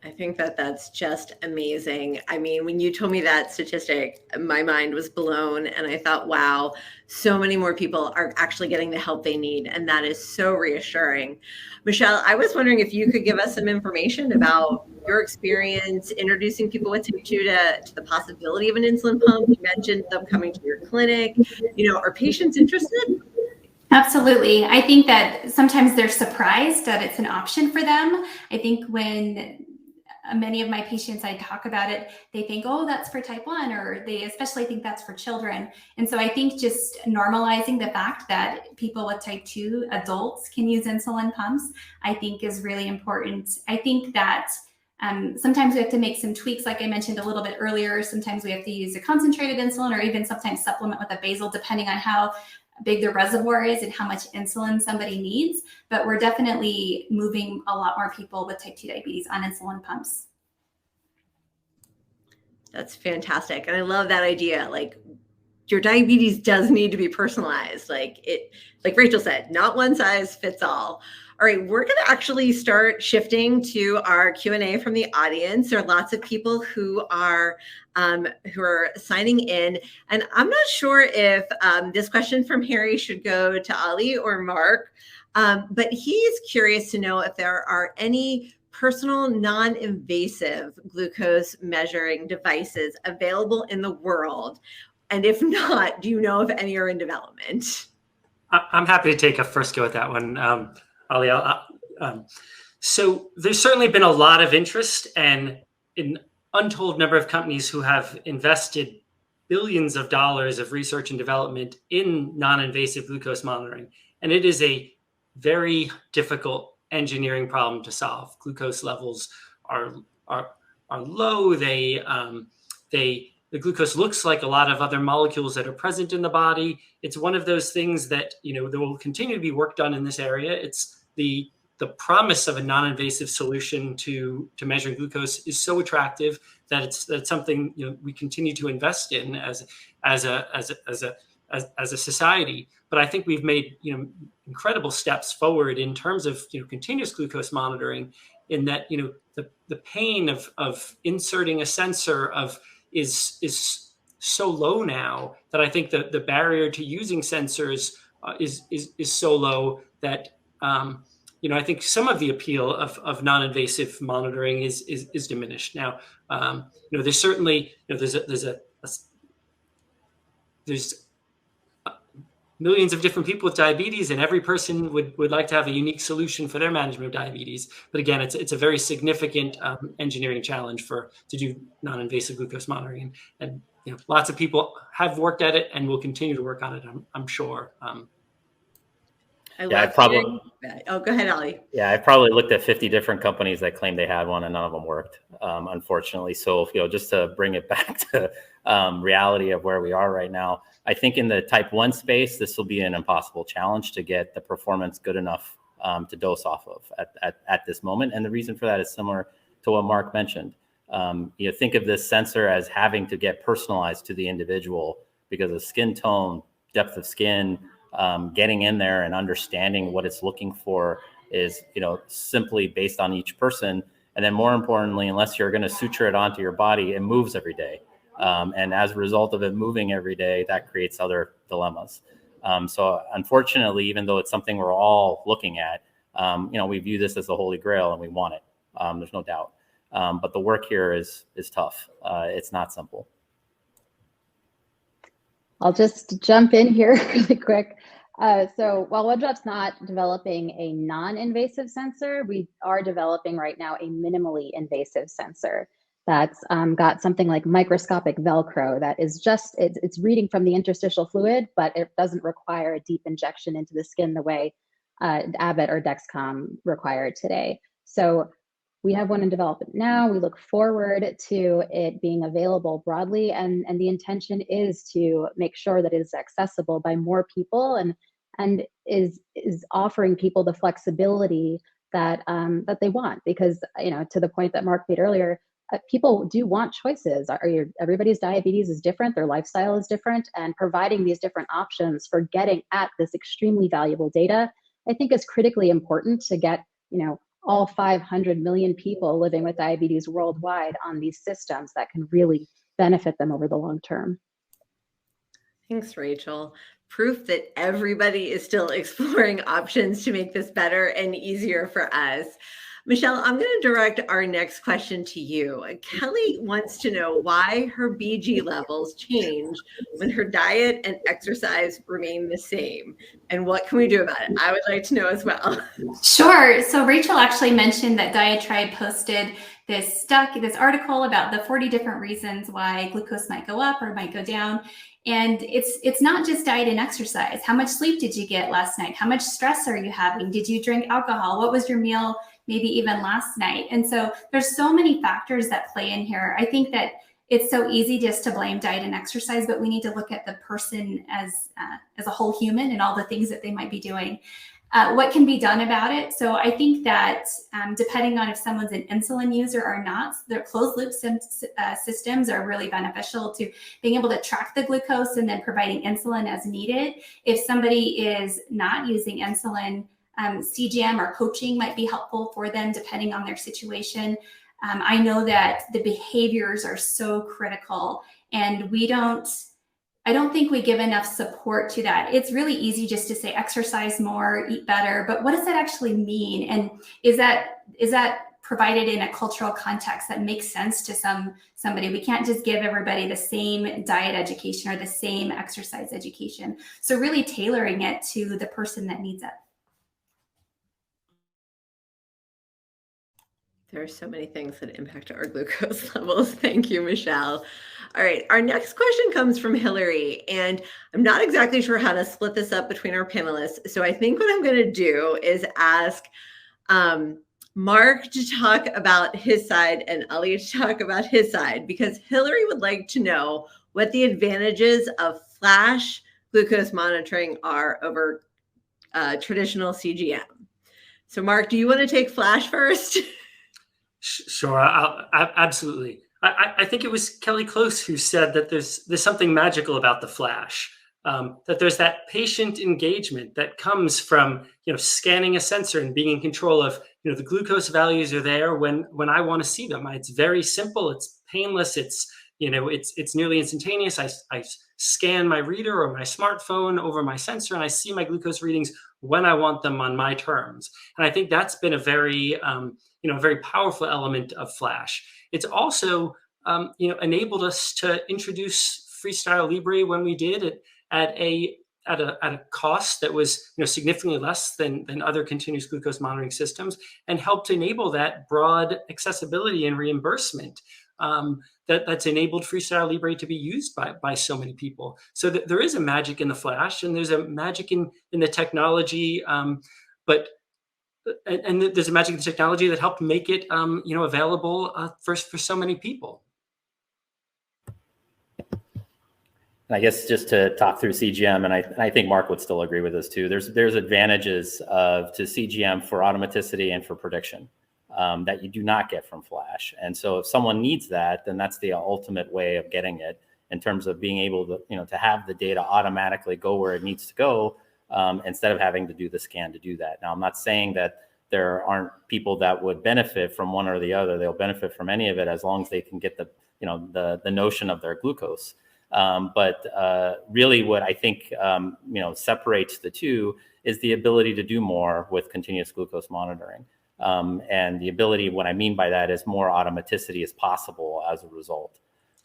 I think that's just amazing. I mean, when you told me that statistic, my mind was blown and I thought, wow, so many more people are actually getting the help they need. And that is so reassuring. Michelle, I was wondering if you could give us some information about your experience introducing people with type 2 to the possibility of an insulin pump. You mentioned them coming to your clinic. Are patients interested? Absolutely. I think that sometimes they're surprised that it's an option for them. I think when many of my patients, I talk about it, they think, oh, that's for type 1, or they especially think that's for children. And so I think just normalizing the fact that people with type 2, adults, can use insulin pumps, I think is really important. I think that sometimes we have to make some tweaks, like I mentioned a little bit earlier. Sometimes we have to use a concentrated insulin or even sometimes supplement with a basal, depending on how big the reservoir is and how much insulin somebody needs. But we're definitely moving a lot more people with type 2 diabetes on insulin pumps. That's fantastic. And I love that idea. Like, your diabetes does need to be personalized. Like Rachel said, not one size fits all. All right, we're going to actually start shifting to our Q&A from the audience. There are lots of people who are signing in, and I'm not sure if this question from Harry should go to Ali or Marc, but he's curious to know if there are any personal non-invasive glucose measuring devices available in the world, and if not, do you know if any are in development? I'm happy to take a first go at that one. Ali, so there's certainly been a lot of interest and an untold number of companies who have invested billions of dollars of research and development in non-invasive glucose monitoring. And it is a very difficult engineering problem to solve. Glucose levels are low. The glucose looks like a lot of other molecules that are present in the body. It's one of those things that, there will continue to be work done in this area. It's the promise of a non-invasive solution to measuring glucose is so attractive that it's something we continue to invest in as a society. But I think we've made incredible steps forward in terms of continuous glucose monitoring. In that the pain of inserting a sensor is so low now that I think that the barrier to using sensors is so low that I think some of the appeal of non-invasive monitoring is diminished now. There's certainly there's millions of different people with diabetes, and every person would like to have a unique solution for their management of diabetes. But again, it's a very significant engineering challenge to do non-invasive glucose monitoring, and lots of people have worked at it and will continue to work on it. I'm sure. Oh, go ahead, Ali. Yeah, I probably looked at 50 different companies that claimed they had one, and none of them worked, unfortunately. So, just to bring it back to reality of where we are right now, I think in the type 1 space, this will be an impossible challenge to get the performance good enough to dose off of at this moment. And the reason for that is similar to what Marc mentioned. Think of this sensor as having to get personalized to the individual because of skin tone, depth of skin, getting in there and understanding what it's looking for is, simply based on each person. And then more importantly, unless you're going to suture it onto your body, it moves every day. And as a result of it moving every day, that creates other dilemmas. So unfortunately, even though it's something we're all looking at, we view this as the holy grail and we want it. There's no doubt. But the work here is tough. It's not simple. I'll just jump in here really quick. So while WebDrop's not developing a non-invasive sensor, we are developing right now a minimally invasive sensor that's got something like microscopic Velcro that is it's reading from the interstitial fluid, but it doesn't require a deep injection into the skin the way Abbott or Dexcom require today. So we have one in development now. We look forward to it being available broadly, and the intention is to make sure that it is accessible by more people and is offering people the flexibility that that they want, because to the point that Marc made earlier, people do want choices. Everybody's diabetes is different, their lifestyle is different, and providing these different options for getting at this extremely valuable data, I think is critically important to get all 500 million people living with diabetes worldwide on these systems that can really benefit them over the long term. Thanks, Rachel. Proof that everybody is still exploring options to make this better and easier for us. Michelle, I'm going to direct our next question to you. Kelly wants to know why her BG levels change when her diet and exercise remain the same, and what can we do about it? I would like to know as well. Sure. So Rachel actually mentioned that diaTribe posted this article about the 40 different reasons why glucose might go up or might go down. And it's not just diet and exercise. How much sleep did you get last night? How much stress are you having? Did you drink alcohol? What was your meal maybe even last night? And so there's so many factors that play in here. I think that it's so easy just to blame diet and exercise, but we need to look at the person as a whole human and all the things that they might be doing. What can be done about it? So I think that depending on if someone's an insulin user or not, their closed loop systems are really beneficial to being able to track the glucose and then providing insulin as needed. If somebody is not using insulin, CGM or coaching might be helpful for them depending on their situation. I know that the behaviors are so critical, and I don't think we give enough support to that. It's really easy just to say exercise more, eat better, but what does that actually mean? And is that provided in a cultural context that makes sense to somebody? We can't just give everybody the same diet education or the same exercise education. So really tailoring it to the person that needs it. There are so many things that impact our glucose levels. Thank you, Michelle. All right, our next question comes from Hillary, and I'm not exactly sure how to split this up between our panelists. So I think what I'm going to do is ask Marc to talk about his side and Ali to talk about his side, because Hillary would like to know what the advantages of flash glucose monitoring are over traditional CGM. So Marc, do you want to take flash first? Sure, absolutely. I think it was Kelly Close who said that there's something magical about the flash, that there's that patient engagement that comes from scanning a sensor and being in control of the glucose values are there when I want to see them. It's very simple. It's painless. It's nearly instantaneous. I scan my reader or my smartphone over my sensor and I see my glucose readings when I want them on my terms. And I think that's been a very very powerful element of flash. It's also enabled us to introduce Freestyle Libre when we did it at a cost that was significantly less than other continuous glucose monitoring systems, and helped enable that broad accessibility and reimbursement that's enabled Freestyle Libre to be used by so many people. So there is a magic in the flash, and there's a magic in the technology, but there's a magic in the technology that helped make it available for so many people. And I guess just to talk through CGM, and I think Marc would still agree with this too. There's advantages to CGM for automaticity and for prediction that you do not get from flash. And so if someone needs that, then that's the ultimate way of getting it. in terms of being able to, to have the data automatically go where it needs to go, instead of having to do the scan to do that. Now, I'm not saying that there aren't people that would benefit from one or the other. They'll benefit from any of it as long as they can get the notion of their glucose. But really what I think, separates the two is the ability to do more with continuous glucose monitoring. And the ability, what I mean by that is more automaticity is possible as a result.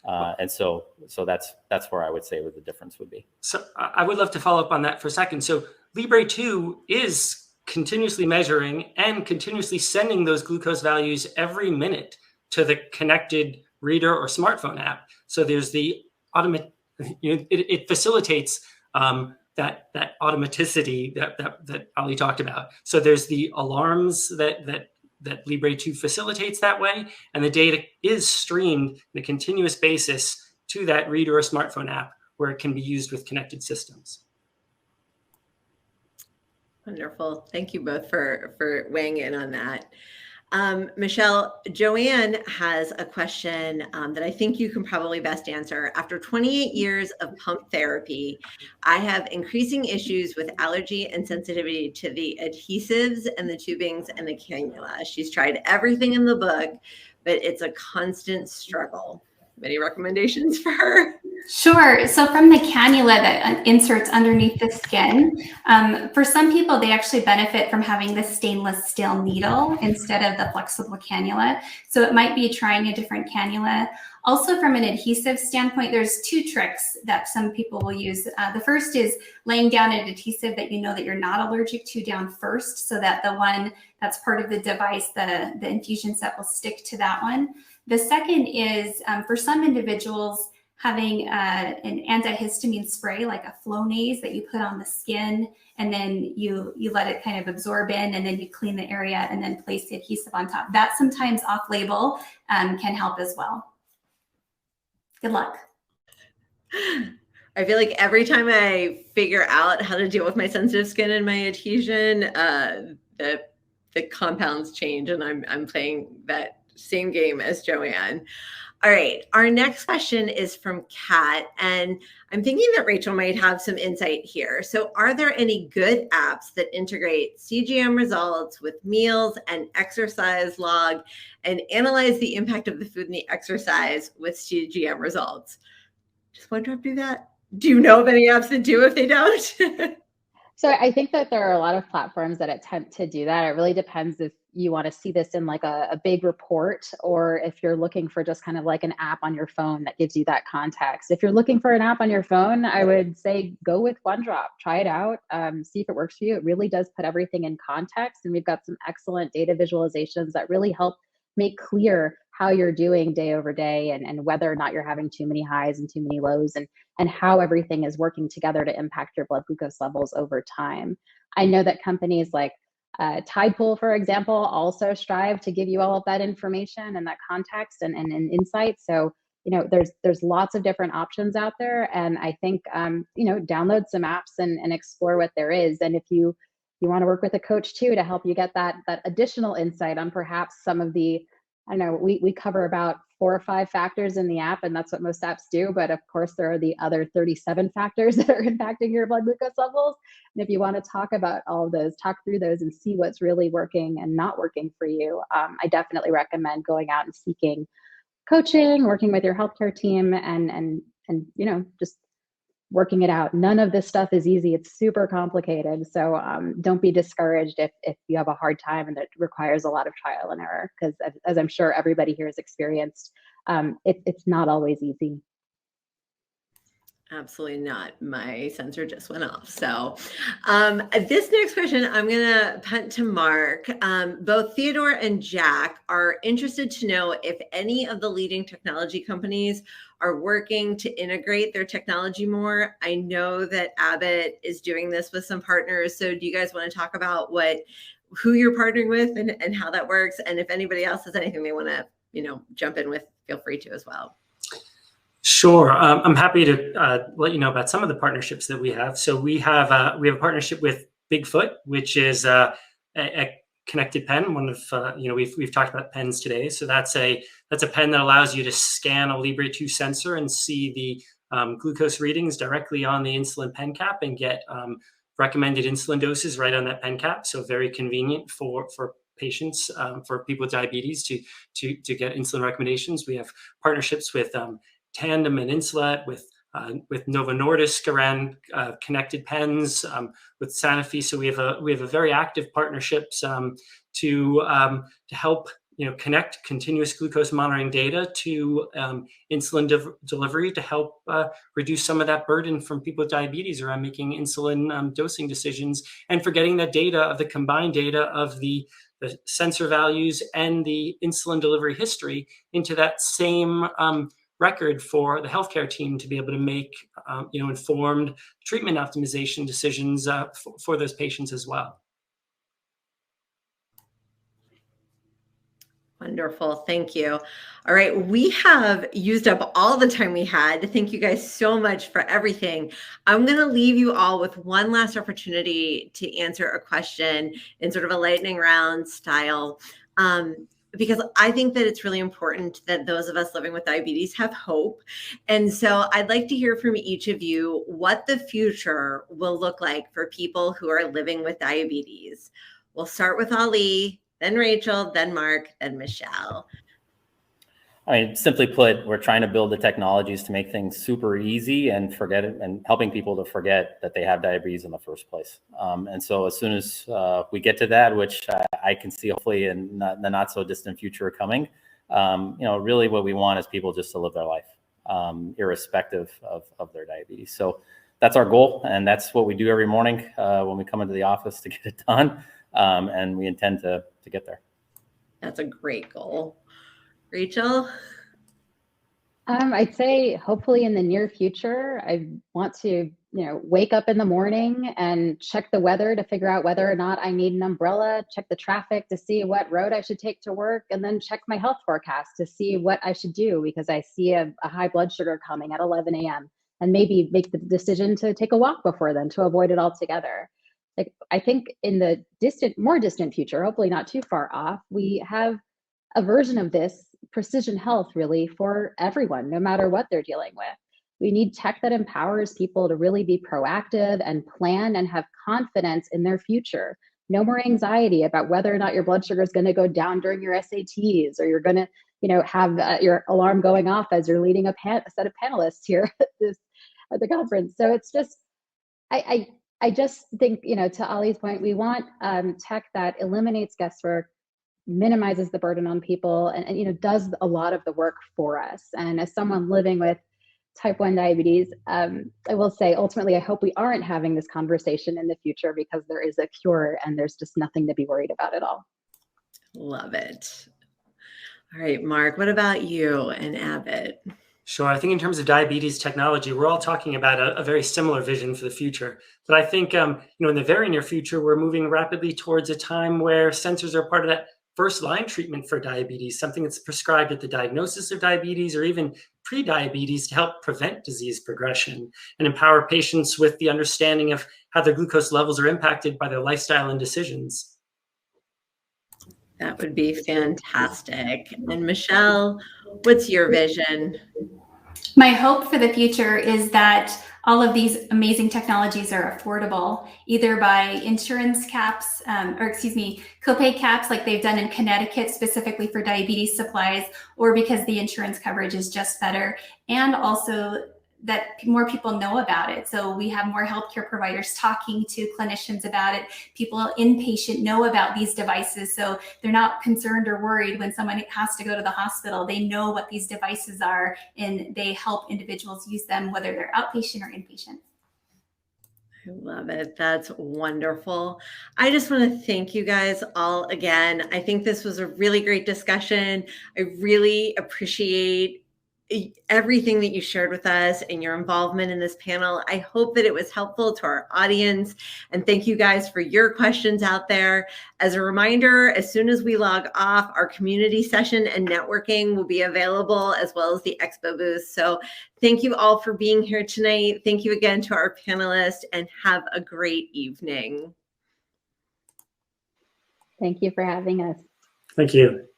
And so that's where I would say where the difference would be. So I would love to follow up on that for a second. So Libre 2 is continuously measuring and continuously sending those glucose values every minute to the connected reader or smartphone app. So there's the it facilitates that automaticity that Ali talked about. So there's the alarms that Libre 2 facilitates that way, and the data is streamed on a continuous basis to that reader or smartphone app where it can be used with connected systems. Wonderful. Thank you both for weighing in on that. Michelle, Joanne has a question that I think you can probably best answer. After 28 years of pump therapy, I have increasing issues with allergy and sensitivity to the adhesives and the tubings and the cannula. She's tried everything in the book, but it's a constant struggle. Any recommendations for her? Sure. So from the cannula that inserts underneath the skin, for some people, they actually benefit from having the stainless steel needle instead of the flexible cannula. So it might be trying a different cannula. Also, from an adhesive standpoint, there's two tricks that some people will use. The first is laying down an adhesive that you know that you're not allergic to down first, so that the one that's part of the device, the infusion set, will stick to that one. The second is, for some individuals, having an antihistamine spray, like a Flonase that you put on the skin, and then you let it kind of absorb in, and then you clean the area and then place the adhesive on top. That sometimes off-label can help as well. Good luck. I feel like every time I figure out how to deal with my sensitive skin and my adhesion, the compounds change, and I'm playing that same game as Joanne. All right, our next question is from Kat, and I'm thinking that Rachel might have some insight here. So are there any good apps that integrate CGM results with meals and exercise log and analyze the impact of the food and the exercise with CGM results? Just one drop do that? Do you know of any apps that do if they don't? So I think that there are a lot of platforms that attempt to do that. It really depends if you want to see this in like a big report, or if you're looking for just kind of like an app on your phone that gives you that context. If you're looking for an app on your phone, I would say go with OneDrop, try it out, see if it works for you. It really does put everything in context. And we've got some excellent data visualizations that really help make clear how you're doing day over day, and whether or not you're having too many highs and too many lows, and how everything is working together to impact your blood glucose levels over time. I know that companies like Tidepool, for example, also strive to give you all of that information and that context and insight. So, there's lots of different options out there. And I think, download some apps and explore what there is. And if you want to work with a coach too, to help you get that additional insight on perhaps some of the, I don't know, we cover about 4 or 5 factors in the app, and that's what most apps do. But of course, there are the other 37 factors that are impacting your blood glucose levels. And if you want to talk about all of those, talk through those and see what's really working and not working for you, I definitely recommend going out and seeking coaching, working with your healthcare team, and just working it out. None of this stuff is easy. It's super complicated. So don't be discouraged if you have a hard time and it requires a lot of trial and error, because as I'm sure everybody here has experienced, it's not always easy. Absolutely not. My sensor just went off. So this next question, I'm going to punt to Marc. Both Theodore and Jack are interested to know if any of the leading technology companies are working to integrate their technology more. I know that Abbott is doing this with some partners. So do you guys want to talk about who you're partnering with and how that works? And if anybody else has anything they want to, jump in with, feel free to as well. Sure. I'm happy to let you know about some of the partnerships that we have. So we have a partnership with Bigfoot, which is a connected pen. One of we've talked about pens today. So that's a pen that allows you to scan a Libre 2 sensor and see the glucose readings directly on the insulin pen cap and get recommended insulin doses right on that pen cap. So very convenient for patients, for people with diabetes to get insulin recommendations. We have partnerships with Tandem and Insulet, with Novo Nordisk around connected pens, with Sanofi. So we have a very active partnerships to help connect continuous glucose monitoring data to insulin delivery to help reduce some of that burden from people with diabetes around making insulin dosing decisions, and for getting that data of the combined data of the sensor values and the insulin delivery history into that same record for the healthcare team to be able to make informed treatment optimization decisions for those patients as well. Wonderful. Thank you. All right. We have used up all the time we had. Thank you guys so much for everything. I'm going to leave you all with one last opportunity to answer a question in sort of a lightning round style, because I think that it's really important that those of us living with diabetes have hope. And so I'd like to hear from each of you what the future will look like for people who are living with diabetes. We'll start with Ali, then Rachel, then Marc, then Michelle. I mean, simply put, we're trying to build the technologies to make things super easy and forget it, and helping people to forget that they have diabetes in the first place. And so as soon as we get to that, which I can see hopefully in the not so distant future coming, really what we want is people just to live their life, irrespective of their diabetes. So that's our goal. And that's what we do every morning when we come into the office to get it done. And we intend to get there. That's a great goal. Rachel? I'd say hopefully in the near future, I want to, wake up in the morning and check the weather to figure out whether or not I need an umbrella, check the traffic to see what road I should take to work, and then check my health forecast to see what I should do because I see a high blood sugar coming at 11 a.m. and maybe make the decision to take a walk before then to avoid it altogether. I think in the more distant future, hopefully not too far off, we have a version of this precision health really for everyone, no matter what they're dealing with. We need tech that empowers people to really be proactive and plan and have confidence in their future. No more anxiety about whether or not your blood sugar is going to go down during your SATs, or you're going to, have your alarm going off as you're leading a set of panelists here at the conference. So it's just, I just think, to Ali's point, we want tech that eliminates guesswork, minimizes the burden on people, and does a lot of the work for us. And as someone living with type 1 diabetes, I will say, ultimately, I hope we aren't having this conversation in the future because there is a cure and there's just nothing to be worried about at all. Love it. All right, Marc, what about you and Abbott? Sure. I think in terms of diabetes technology, we're all talking about a very similar vision for the future. But I think, in the very near future, we're moving rapidly towards a time where sensors are part of that first line treatment for diabetes, something that's prescribed at the diagnosis of diabetes or even pre-diabetes to help prevent disease progression and empower patients with the understanding of how their glucose levels are impacted by their lifestyle and decisions. That would be fantastic. And Michelle, what's your vision? My hope for the future is that all of these amazing technologies are affordable, either by insurance caps, copay caps like they've done in Connecticut specifically for diabetes supplies, or because the insurance coverage is just better, and also that more people know about it. So we have more healthcare providers talking to clinicians about it. People inpatient know about these devices, so they're not concerned or worried when someone has to go to the hospital. They know what these devices are, and they help individuals use them, whether they're outpatient or inpatient. I love it. That's wonderful. I just want to thank you guys all again. I think this was a really great discussion. I really appreciate everything that you shared with us and your involvement in this panel. I hope that it was helpful to our audience, and thank you guys for your questions out there. As a reminder, as soon as we log off, our community session and networking will be available, as well as the expo booth. So thank you all for being here tonight. Thank you again to our panelists, and have a great evening. Thank you for having us. Thank you.